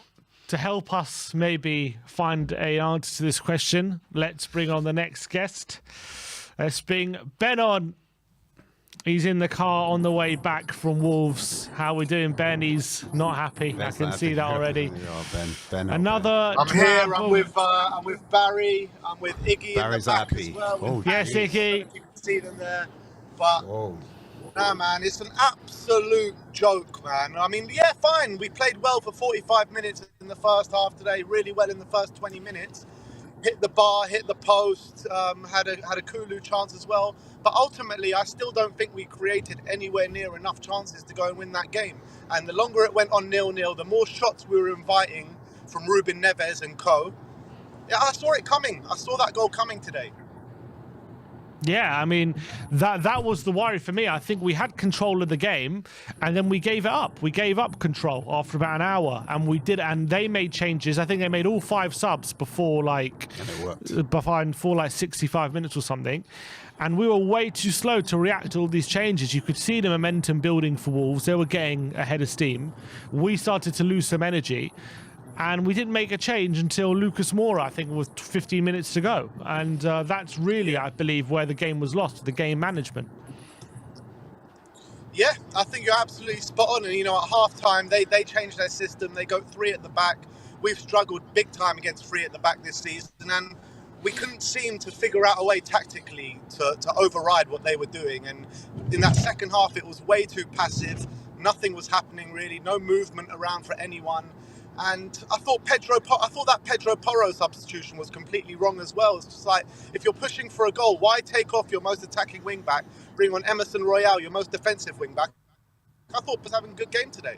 to help us maybe find an answer to this question, let's bring on the next guest. Let's bring Ben on. He's in the car on the way back from Wolves. How we doing, Ben? He's not happy. I can see that already. Ben. Another. I'm here. I'm with Barry. I'm with Iggy Barry's in the back happy. as well. Oh, with yes, Barry. Iggy. You can see them there, but Whoa. nah, man, it's an absolute joke, man. I mean, yeah, fine. We played well for 45 minutes in the first half today. Really well in the first 20 minutes. Hit the bar, hit the post. Had a Kulu chance as well. But ultimately, I still don't think we created anywhere near enough chances to go and win that game. And the longer it went on 0-0, the more shots we were inviting from Ruben Neves and co. Yeah, I saw it coming. I saw that goal coming today. Yeah, I mean, that was the worry for me. I think we had control of the game, and then we gave it up. We gave up control after about an hour, and they made changes. I think they made all 5 subs before before 65 minutes or something. And we were way too slow to react to all these changes. You could see the momentum building for Wolves. They were getting ahead of steam. We started to lose some energy. And we didn't make a change until Lucas Moura, I think, with 15 minutes to go. And that's really, I believe, where the game was lost, the game management. Yeah, I think you're absolutely spot on. And, at half-time, they changed their system. They go 3 at the back. We've struggled big time against 3 at the back this season. And we couldn't seem to figure out a way tactically to override what they were doing. And in that second half, it was way too passive. Nothing was happening, really. No movement around for anyone. And I thought that Pedro Porro substitution was completely wrong as well. It's just like, if you're pushing for a goal, why take off your most attacking wing back, bring on Emerson Royale, your most defensive wing back? I thought he was having a good game today.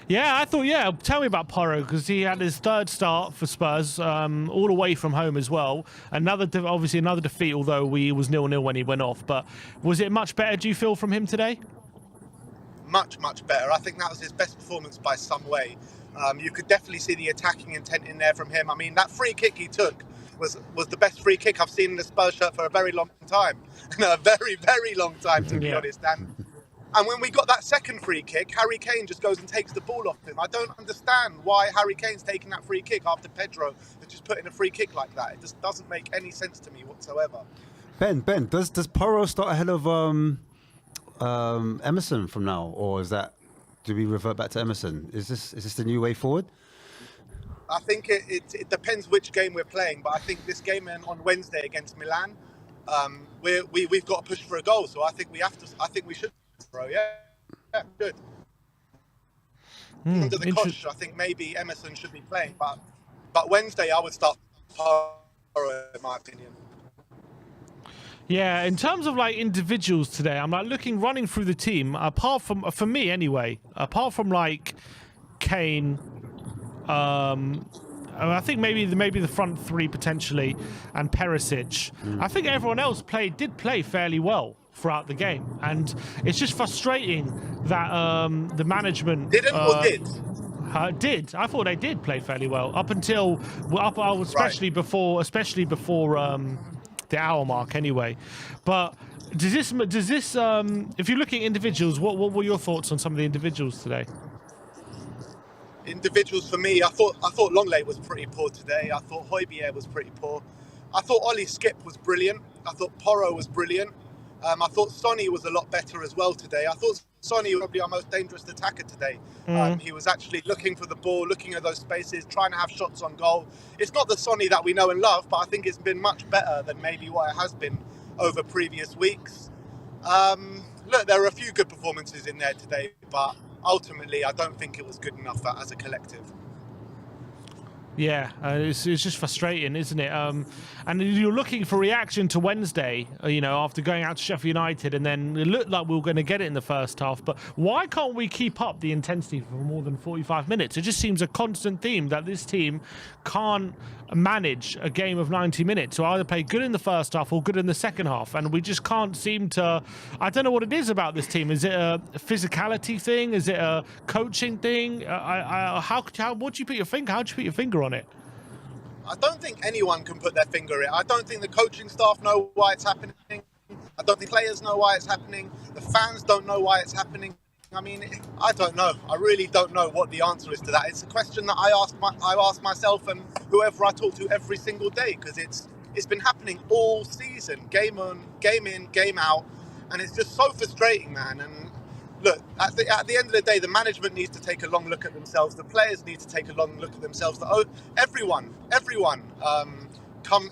Yeah, tell me about Porro, because he had his 3rd start for Spurs, all away from home as well. Obviously another defeat, although he was 0-0 when he went off. But was it much better, do you feel, from him today? Much, much better. I think that was his best performance by some way. You could definitely see the attacking intent in there from him. I mean, that free kick he took was the best free kick I've seen in the Spurs shirt for a very long time. A very, very long time, to be honest. And when we got that second free kick, Harry Kane just goes and takes the ball off him. I don't understand why Harry Kane's taking that free kick after Pedro has just put in a free kick like that. It just doesn't make any sense to me whatsoever. Ben, does Porro start ahead of Emerson from now, or do we revert back to Emerson? Is this the new way forward? I think it depends which game we're playing, but I think this game on Wednesday against Milan, we've got to push for a goal. So I think we should, bro. Yeah, good. Under the coach, I think maybe Emerson should be playing, but Wednesday I would start Porro, in my opinion. Yeah, in terms of individuals today, I'm running through the team. Apart from, for me anyway, apart from Kane, I think maybe the front 3 potentially, and Perisic. I think everyone else did play fairly well throughout the game, and it's just frustrating that the management did. Did. I thought they did play fairly well especially before the hour mark anyway. But does this if you're looking at individuals, what were your thoughts on some of the individuals today? individuals for me, I thought Longley was pretty poor today. I thought Højbjerg was pretty poor. I thought Ollie Skip was brilliant. I thought Porro was brilliant. I thought Sonny was a lot better as well today. I thought Sonny was probably our most dangerous attacker today. He was actually looking for the ball, looking at those spaces, trying to have shots on goal. It's not the Sonny that we know and love, but I think it's been much better than maybe what it has been over previous weeks. Look, there are a few good performances in there today, but ultimately I don't think it was good enough as a collective. Yeah, it's just frustrating, isn't it? And you're looking for reaction to Wednesday, after going out to Sheffield United, and then it looked like we were going to get it in the first half. But why can't we keep up the intensity for more than 45 minutes? It just seems a constant theme that this team can't manage a game of 90 minutes. So either play good in the first half or good in the second half, and we just can't seem to. I don't know what it is about this team. Is it a physicality thing? Is it a coaching thing? What do you put your finger? How do you put your finger on it? I don't think anyone can put their finger in it. I don't think the coaching staff know why it's happening. I don't think players know why it's happening. The fans don't know why it's happening. I mean, I don't know. I really don't know what the answer is to that. It's a question that I ask myself and whoever I talk to every single day, because it's been happening all season, game in, game out, and it's just so frustrating, man. And look, at the end of the day, the management needs to take a long look at themselves. The players need to take a long look at themselves. Everyone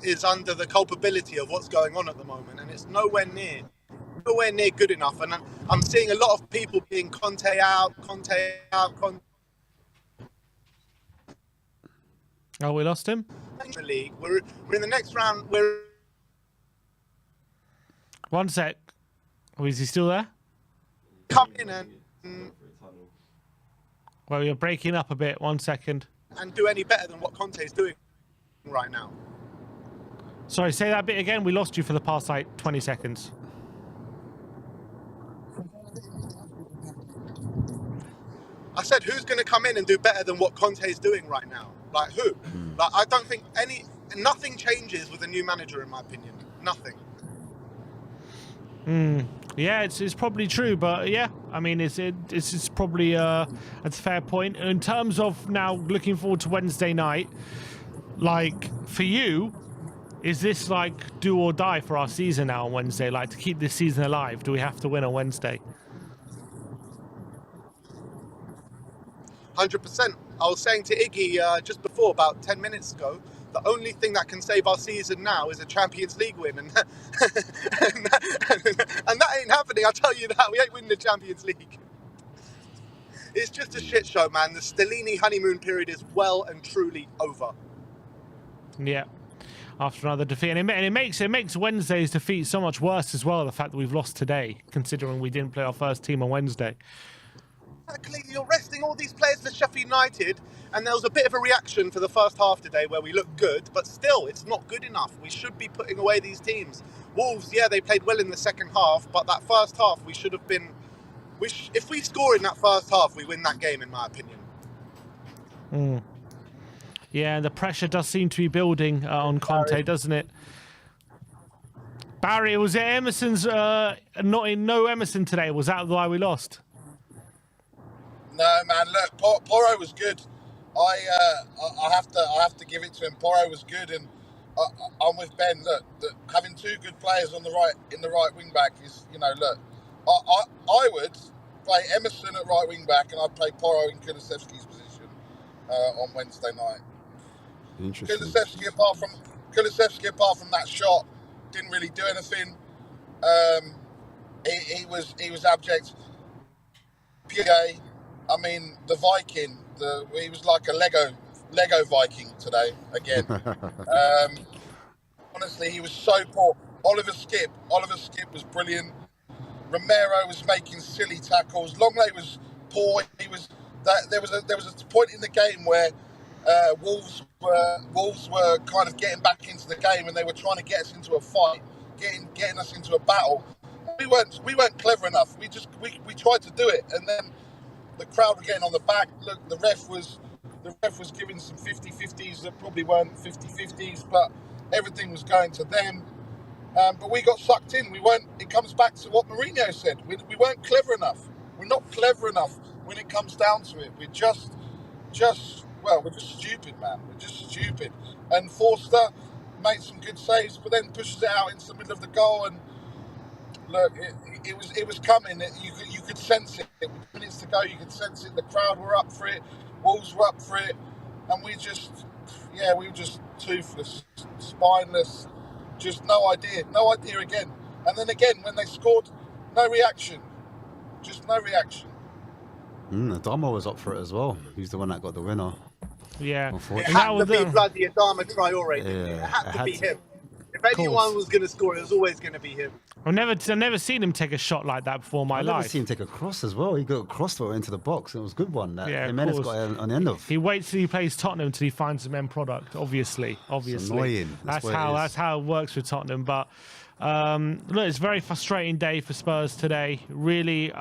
is under the culpability of what's going on at the moment, and it's nowhere near good enough. And I'm seeing a lot of people being Conte out. Oh, we lost him? In the league, we're in the next round. One sec. Oh, is he still there? Come in and Well, you're breaking up a bit. 1 second. do any better than what Conte is doing right now. Sorry, say that bit again. We lost you for the past, 20 seconds. I said, who's going to come in and do better than what Conte is doing right now? Like, who? Like, I don't think nothing changes with a new manager, in my opinion. Nothing. Yeah, it's probably true, but yeah, I mean, it's probably a fair point. In terms of now looking forward to Wednesday night, for you, is this do or die for our season now on Wednesday? To keep this season alive, do we have to win on Wednesday? 100%. I was saying to Iggy just before, about 10 minutes ago, the only thing that can save our season now is a Champions League win, and that ain't happening. I tell you that, we ain't winning the Champions League. It's just a shit show, man. The Stellini honeymoon period is well and truly over. Yeah, after another defeat, and it makes Wednesday's defeat so much worse as well. The fact that we've lost today, considering we didn't play our first team on Wednesday. Exactly, you're resting all these players for Sheffield United, and there was a bit of a reaction for the first half today where we looked good, but still, it's not good enough. We should be putting away these teams. Wolves, yeah, they played well in the second half, but that first half, we should have been. If we score in that first half, we win that game, in my opinion. Yeah, and the pressure does seem to be building on Conte, doesn't it? Barry, was it Emerson's? No Emerson today. Was that why we lost? No, man. Look, Porro was good. I have to give it to him. Porro was good, and I'm with Ben. Look, having two good players in the right wing back is, look. I would play Emerson at right wing back, and I'd play Porro in Kulusevski's position on Wednesday night. Interesting. Kulusevski, apart from that shot, didn't really do anything. He was abject. PA. I mean, the Viking, he was like a Lego Viking today, again. Honestly, he was so poor. Oliver Skip was brilliant. Romero was making silly tackles. Longley was poor. There was a point in the game where Wolves were kind of getting back into the game, and they were trying to get us into a fight, getting us into a battle. We weren't clever enough. We tried to do it, and then the crowd were getting on the back. Look, the ref was giving some 50-50s that probably weren't 50-50s, but everything was going to them. But we got sucked in. It comes back to what Mourinho said. We weren't clever enough. We're not clever enough when it comes down to it. We're just we're just stupid, man. We're just stupid. And Forster made some good saves, but then pushes it out into the middle of the goal. And look, it was coming. You could sense it. With minutes to go, you could sense it. The crowd were up for it. Wolves were up for it, and we were just toothless, spineless. Just no idea again. And then again, when they scored, no reaction. Just no reaction. Adama was up for it as well. He's the one that got the winner. Yeah. It had to be bloody Adama Traore. It had to be him. If anyone was going to score, it was always going to be him. I've never seen him take a shot like that before in my I've life. never seen him take a cross as well. He got a cross throw into the box. It was a good one. That Yeah, Jimenez got it on the end of. He waits till he plays Tottenham till he finds some end product. Obviously. It's annoying. That's how it works with Tottenham. But look, it's a very frustrating day for Spurs today. Really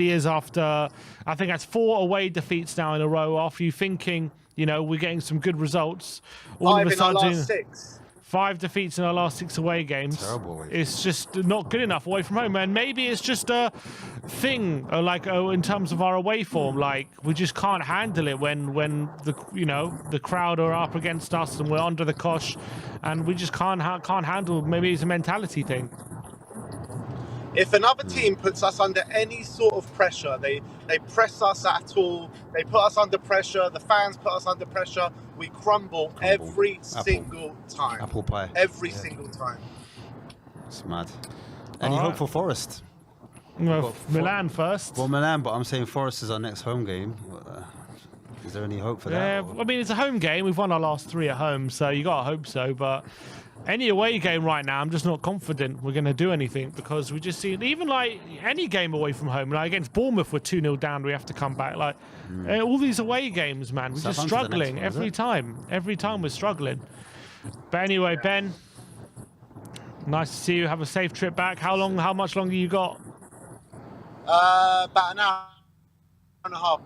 is. After I think that's 4 away defeats now in a row. After you thinking, we're getting some good results, all 5 of a in our sudden, last 6. 5 defeats in our last 6 away games. Terrible. It's just not good enough away from home, and maybe it's just a thing, in terms of our away form. Like we just can't handle it when the crowd are up against us and we're under the cosh, and we just can't handle. Maybe it's a mentality thing. If another team puts us under any sort of pressure, they press us at all, they put us under pressure, the fans put us under pressure, we crumble. Every single time. Apple pie. Every single time. It's mad. Any hope for Forest? Well, Milan first. Well, Milan, but I'm saying Forest is our next home game. Is there any hope for that? Yeah, I mean, it's a home game. We've won our last 3 at home, so you got to hope so. But any away game right now, I'm just not confident we're going to do anything, because we just see, even like any game away from home, like against Bournemouth, we're 2-0 down, we have to come back. Like all these away games, man, we're just struggling every time. Every time we're struggling. But anyway, Ben, nice to see you. Have a safe trip back. How much longer you got? About an hour and a half.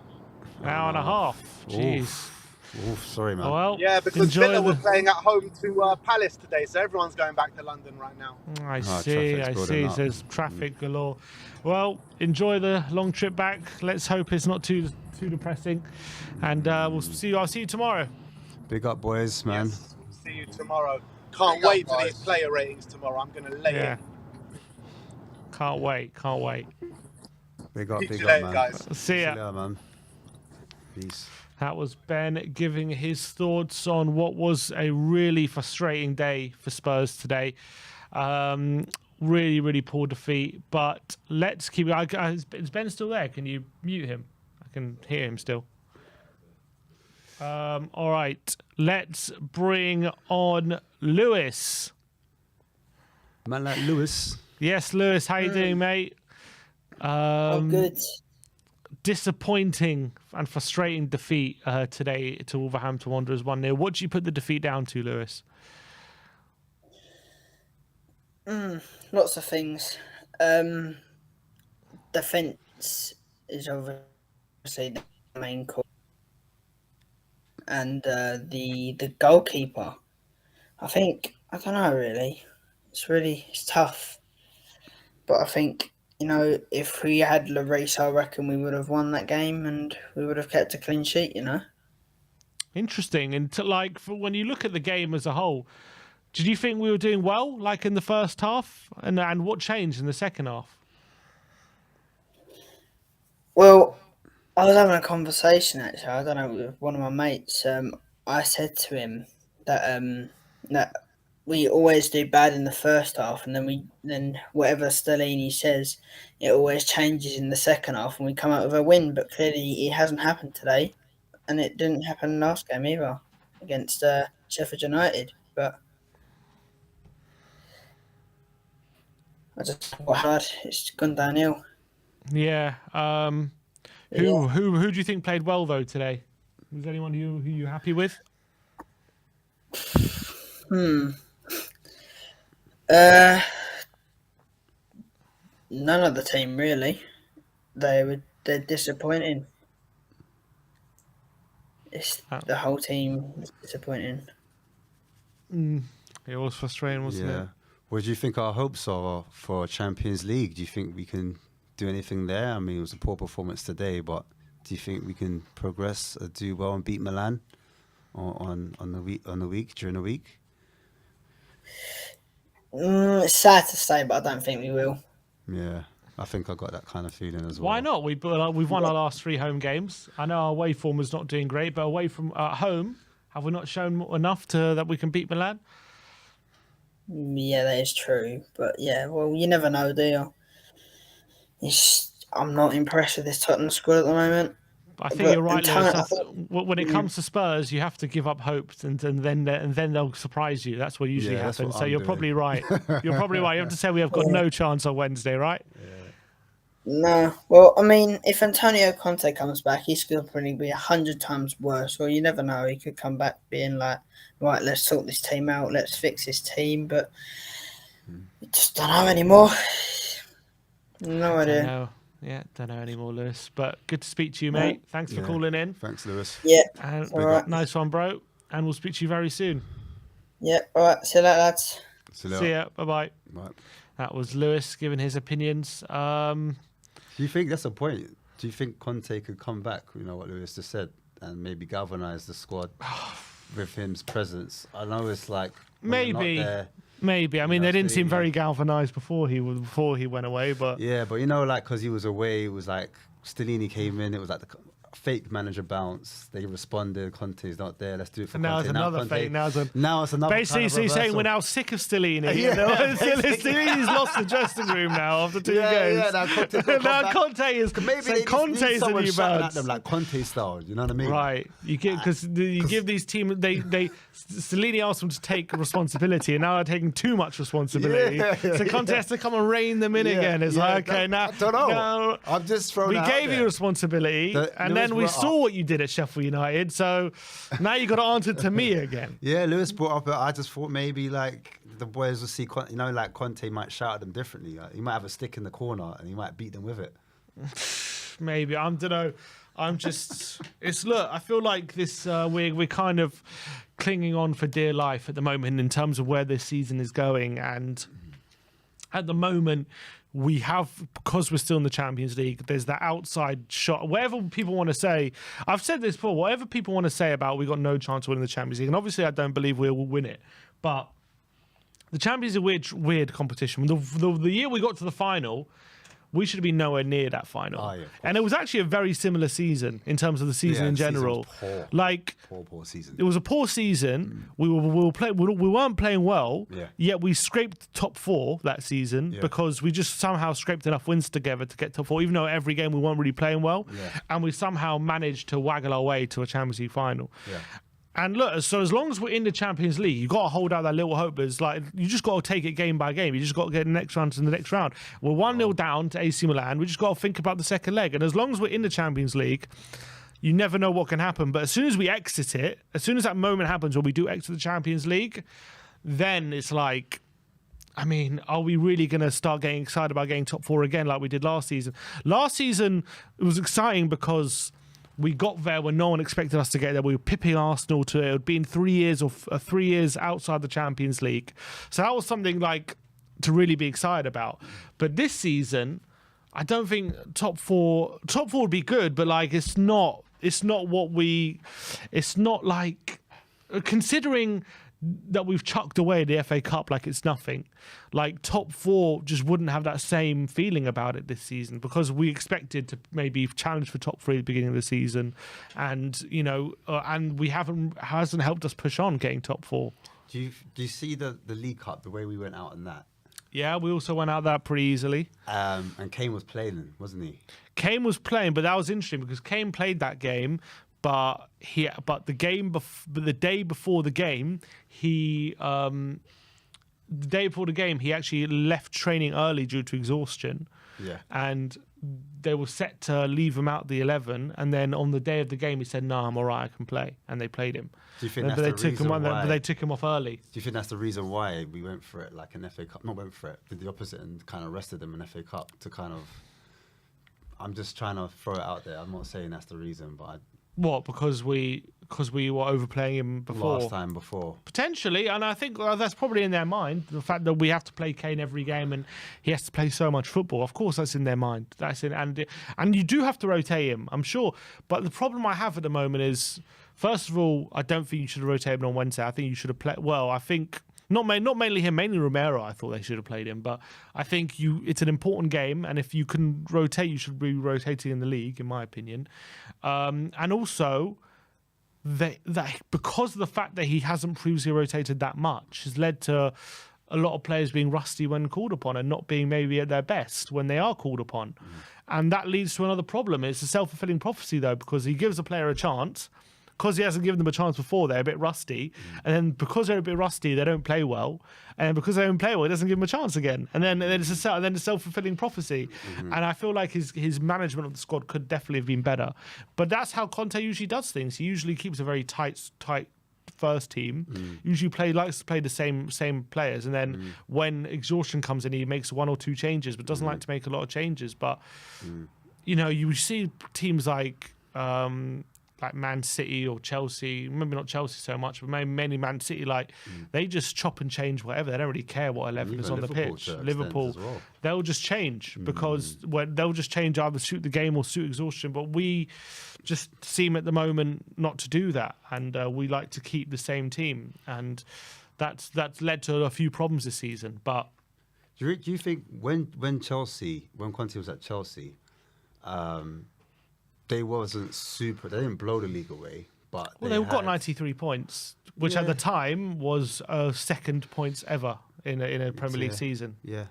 Hour and a half. Jeez. Oof, sorry, man. Well, yeah, because Villa were playing at home to Palace today, so everyone's going back to London right now. I see. There's traffic galore. Well, enjoy the long trip back. Let's hope it's not too depressing, and I'll see you tomorrow. Big up, boys, man. Yes, see you tomorrow. Can't wait for these player ratings tomorrow. I'm going to lay it. Can't wait. Big up, man. Guys. See ya. Later, man. Peace. That was Ben giving his thoughts on what was a really frustrating day for Spurs today. Really poor defeat. But let's keep... Is Ben still there? Can you mute him? I can hear him still. All right. Let's bring on Lewis. Man like Lewis. Yes, Lewis. How you doing, mate? Good. Disappointing and frustrating defeat today to Wolverhampton Wanderers 1-0. What do you put the defeat down to, Lewis? Lots of things. Defence is obviously the main cause. And the goalkeeper, I don't know really. It's tough. But I think, if we had Lloris, I reckon we would have won that game and we would have kept a clean sheet, Interesting. And for when you look at the game as a whole, did you think we were doing well, like in the first half? And what changed in the second half? Well, I was having a conversation, actually, I don't know, with one of my mates. I said to him that we always do bad in the first half, and then whatever Stellini says, it always changes in the second half, and we come out with a win. But clearly, it hasn't happened today, and it didn't happen last game either against Sheffield United. But I just got hard. It's gone downhill. Yeah. Who do you think played well though today? Was there anyone who you happy with? None of the team really. They're disappointing. The whole team is disappointing. It was frustrating, wasn't it? What do you think our hopes are for Champions League? Do you think we can do anything there? I mean, it was a poor performance today, but Do you think we can progress, do well, and beat Milan on the week during the week? It's sad to say, but I don't think we will. Yeah, I think I got that kind of feeling as well. Why not? We've won our last 3 home games. I know our away form is not doing great, but away from home, have we not shown enough that we can beat Milan? Yeah, that is true. But yeah, well, you never know, do you? I'm not impressed with this Tottenham squad at the moment. I think you're right, Lewis. I thought- When it comes to Spurs, you have to give up hope, and then they'll surprise you. That's what usually Yeah, that's happens. what So I'm you're doing. probably right. You're probably right. You have to say we have got no chance on Wednesday, right? No. Well, I mean, if Antonio Conte comes back, he's going to probably be 100 times worse. Or you never know. He could come back being like, right, let's sort this team out. Let's fix this team. But we just don't know anymore. No idea. No. Yeah, don't know anymore, Lewis. But good to speak to you, mate. Thanks for calling in. Thanks, Lewis. Yeah. And All right. nice one, bro. And we'll speak to you very soon. Yeah. All right. See you later, lads. See you See later. ya. Bye-bye. Right. That was Lewis giving his opinions. Do you think that's a point? Do you think Conte could come back? You know what Lewis just said, and maybe galvanise the squad with his presence. I know it's like when you're not Maybe. there. Maybe. I mean, know, they didn't so, seem yeah. very galvanised before he went away, but Yeah, but you know, like because he was away, it was like Stellini came in. It was like the fake manager bounce. They responded. Conte's not there. Let's do it for and now Conte. it's another Conte, fake. Now it's another. basically, kind of so you're saying we're reversal. now sick of Stellini. Yeah, You know? basically. Stellini's lost the dressing room now after 2 Yeah, games. yeah, now Conte's got to come Now back. Conte is Maybe so they just Conte's need the someone new shouting at bounce. them like Conte style. You know what I mean? Right, you get because you give these teams they Stellini asked them to take responsibility, and now they're taking too much responsibility. Yeah, so Conte has to come and rein them in Yeah, again. It's yeah, like okay, now I don't know. now I'm just throwing. we it out gave you there. responsibility, and Lewis then we brought saw up- what you did at Sheffield United. So now you got to answer to me again. Yeah, Lewis brought up. I just thought maybe like the boys will see. You know, like Conte might shout at them differently. Like, he might have a stick in the corner and he might beat them with it. Maybe I don't know. I'm just. It's look. I feel like this. We're kind of clinging on for dear life at the moment in terms of where this season is going, and at the moment we have, because we're still in the Champions League, there's that outside shot. Whatever people want to say, I've said this before. Whatever people want to say about we got no chance of winning the Champions League, and obviously I don't believe we will win it, but the Champions League weird competition. The year we got to the final, we should have been nowhere near that final. Oh, yeah, of and it was actually a very similar season in terms of the season Yeah, in the season was general. poor. Like Poor season. it was a poor season. We weren't playing well. Yeah. Yet we scraped top 4 that season because we just somehow scraped enough wins together to get top 4. Even though every game we weren't really playing well, and we somehow managed to waggle our way to a Champions League final. Yeah. And look, so as long as we're in the Champions League, you got to hold out that little hope. But it's like you just got to take it game by game. You just got to get the next round to the next round. We're 1-0 down to AC Milan. We just got to think about the second leg. And as long as we're in the Champions League, you never know what can happen. But as soon as we exit it, as soon as that moment happens where we do exit the Champions League, then it's like, I mean, are we really going to start getting excited about getting top 4 again like we did last season? Last season, it was exciting because we got there when no one expected us to get there. We were pipping Arsenal to it. It had been 3 years or 3 years outside the Champions League. So that was something like to really be excited about. But this season, I don't think top four would be good, but like it's not like, considering that we've chucked away the FA Cup like it's nothing. Like top 4 just wouldn't have that same feeling about it this season because we expected to maybe challenge for top 3 at the beginning of the season, and you know, and we hasn't helped us push on getting top 4. Do you see the League Cup, the way we went out in that? Yeah, we also went out that pretty easily. And Kane was playing, wasn't he? Kane was playing, but that was interesting because Kane played that game. But the day before the game, he actually left training early due to exhaustion. Yeah. And they were set to leave him out the 11, and then on the day of the game, he said, "No, I'm all right, I can play," and they played him. Do you think But that's the reason why? But they took him off early. Do you think that's the reason why we went for it like an FA Cup? Not went for it, did the opposite and kind of rested them in FA Cup to kind of. I'm just trying to throw it out there. I'm not saying that's the reason, but What? Because we were overplaying him before. Last time before. Potentially, and I think that's probably in their mind. The fact that we have to play Kane every game and he has to play so much football. Of course, that's in their mind. And you do have to rotate him, I'm sure. But the problem I have at the moment is, first of all, I don't think you should have rotated him on Wednesday. I think you should have played. Well, I think not mainly him, mainly Romero. I thought they should have played him, but I think it's an important game, and if you can rotate, you should be rotating in the league, in my opinion. And also, that because of the fact that he hasn't previously rotated that much has led to a lot of players being rusty when called upon and not being maybe at their best when they are called upon. And that leads to another problem. It's a self-fulfilling prophecy, though, because he gives a player a chance. Because he hasn't given them a chance before, they're a bit rusty. And then because they're a bit rusty, they don't play well. And because they don't play well, he doesn't give them a chance again. And then it's a self-fulfilling prophecy. And I feel like his management of the squad could definitely have been better. But that's how Conte usually does things. He usually keeps a very tight first team. Usually likes to play the same players. And then when exhaustion comes in, he makes one or two changes, but doesn't like to make a lot of changes. But, you see teams like Man City or Chelsea, maybe not Chelsea so much, but mainly Man City, they just chop and change whatever. They don't really care what 11 is on the pitch. Liverpool, well. they'll just change because they'll just change either suit the game or suit exhaustion. But we just seem at the moment not to do that, and we like to keep the same team, and that's led to a few problems this season. But Do you think when Conte was at Chelsea, they didn't blow the league away, but they've got 93 points, which at the time was second points ever in a Premier League season. Yeah.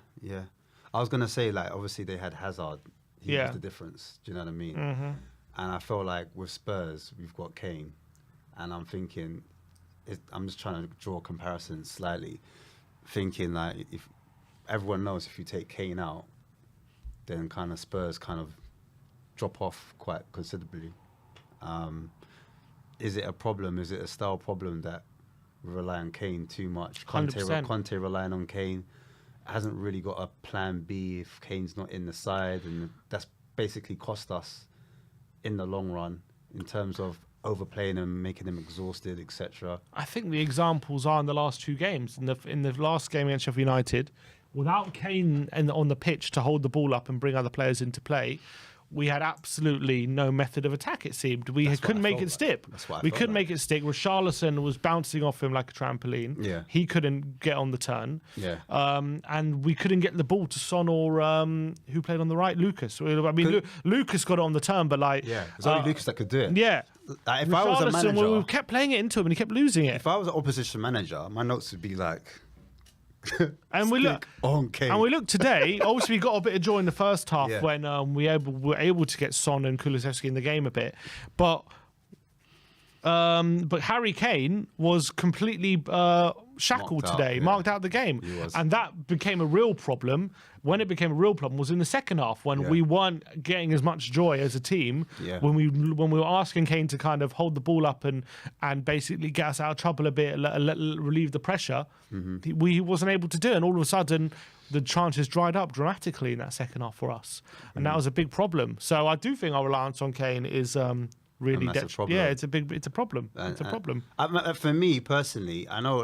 I was gonna say, obviously they had Hazard. He was the difference. Do you know what I mean? And I feel like with Spurs, we've got Kane, and I'm thinking, I'm just trying to draw a comparison slightly, thinking if everyone knows if you take Kane out, then kind of Spurs kind of drop off quite considerably. Is it a problem? Is it a style problem that we rely on Kane too much? 100%. Conte relying on Kane hasn't really got a plan B if Kane's not in the side, and that's basically cost us in the long run in terms of overplaying him, making him exhausted, etc. I think the examples are in the last two games. In the last game against Sheffield United, without Kane on the pitch to hold the ball up and bring other players into play, we had absolutely no method of attack, it seemed. We couldn't make it stick. We couldn't make it stick. Richarlison was bouncing off him like a trampoline. Yeah. He couldn't get on the turn. Yeah. And we couldn't get the ball to Son or who played on the right, Lucas. I mean, Lucas got it on the turn, but it's only Lucas that could do it. Yeah. If I was a manager, we kept playing it into him and he kept losing it. If I was an opposition manager, my notes would be like, and we look on Kane. And we look today. Obviously, we got a bit of joy in the first half when we were able to get Son and Kulusevski in the game a bit, but Harry Kane was completely shackled today, marked out the game, and that became a real problem. When it became a real problem was in the second half when we weren't getting as much joy as a team. When we were asking Kane to kind of hold the ball up and basically get us out of trouble a bit, relieve the pressure, he wasn't able to do it. And all of a sudden, the chances dried up dramatically in that second half for us, and that was a big problem. So I do think our reliance on Kane is really problem. Yeah, it's a problem. It's a problem. For me personally, I know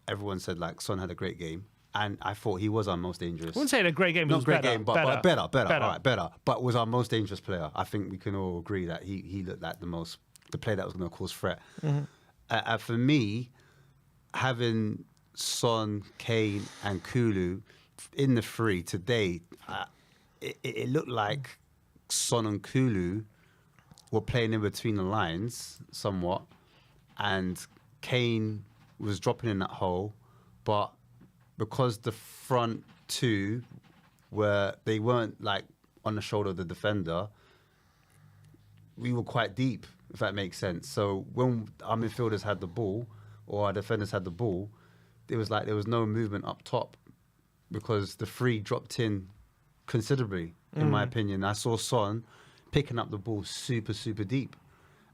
everyone said Son had a great game, and I thought he was our most dangerous. I wouldn't say he had a great game. Not great better, game, but better. Better. All right, better. But was our most dangerous player. I think we can all agree that he looked like the player that was going to cause threat. For me, having Son, Kane, and Kulu in the three today, it looked like Son and Kulu were playing in between the lines somewhat, and Kane was dropping in that hole, but because the front two they weren't on the shoulder of the defender, we were quite deep, if that makes sense. So when our midfielders had the ball or our defenders had the ball, it was there was no movement up top because the three dropped in considerably, in my opinion. I saw Son picking up the ball super, super deep.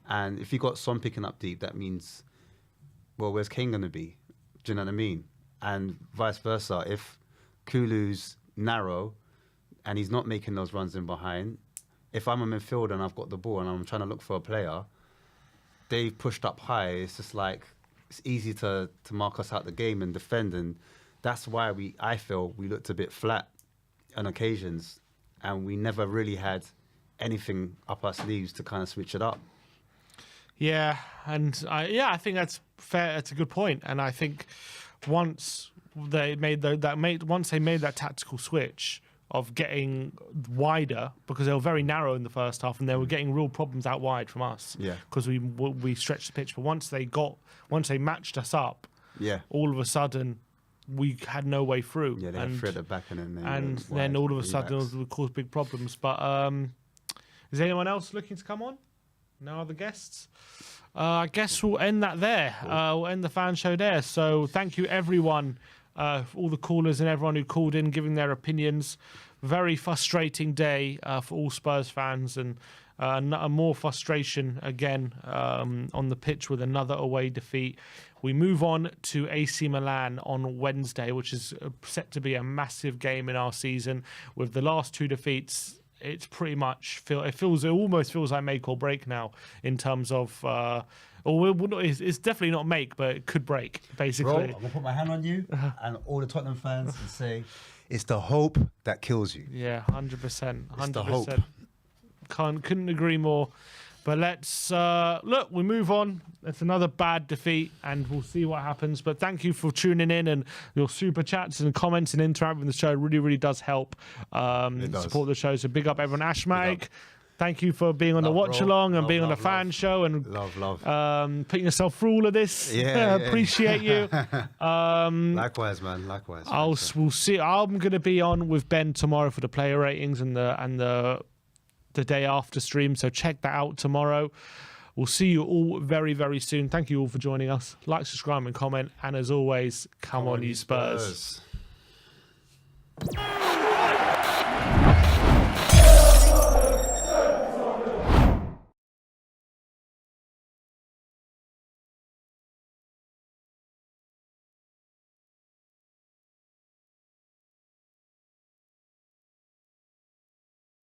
And if you got Son picking up deep, that means, well, where's Kane going to be? Do you know what I mean? And vice versa. If Kulu's narrow and he's not making those runs in behind, if I'm a midfielder and I've got the ball and I'm trying to look for a player, they've pushed up high. It's just like it's easy to mark us out the game and defend, and that's why I feel we looked a bit flat on occasions, and we never really had anything up our sleeves to kind of switch it up. Yeah, and I think that's fair. That's a good point, and I think once they made that tactical switch of getting wider, because they were very narrow in the first half and they were getting real problems out wide from us. Yeah. Because we stretched the pitch, but once they matched us up, Yeah. all of a sudden we had no way through. Yeah, they had three at the back and then wide all of a backs. sudden it would cause big problems. But is anyone else looking to come on? No other guests? I guess we'll end that there. We'll end the fan show there. So thank you everyone, all the callers and everyone who called in giving their opinions. Very frustrating day for all Spurs fans, and more frustration again on the pitch with another away defeat. We move on to AC Milan on Wednesday, which is set to be a massive game in our season. With the last two defeats, it's pretty much it almost feels like make or break now in terms of it's definitely not make, but it could break basically. Bro, I'm gonna put my hand on you and all the Tottenham fans and say it's the hope that kills you. Yeah, 100%. It's the hope. Couldn't agree more. But let's look. We move on. It's another bad defeat, and we'll see what happens. But thank you for tuning in, and your super chats and comments and interacting with the show really, really does help support the show. So big up everyone. Ashmatic, thank you for being on the watch along and being on the fan show and putting yourself through all of this. Yeah, appreciate you. Likewise, man. Likewise. We'll see. I'm going to be on with Ben tomorrow for the player ratings and the day after stream, so check that out tomorrow. We'll see you all very, very soon. Thank you all for joining us. Like, subscribe and comment, and as always, come on you Spurs.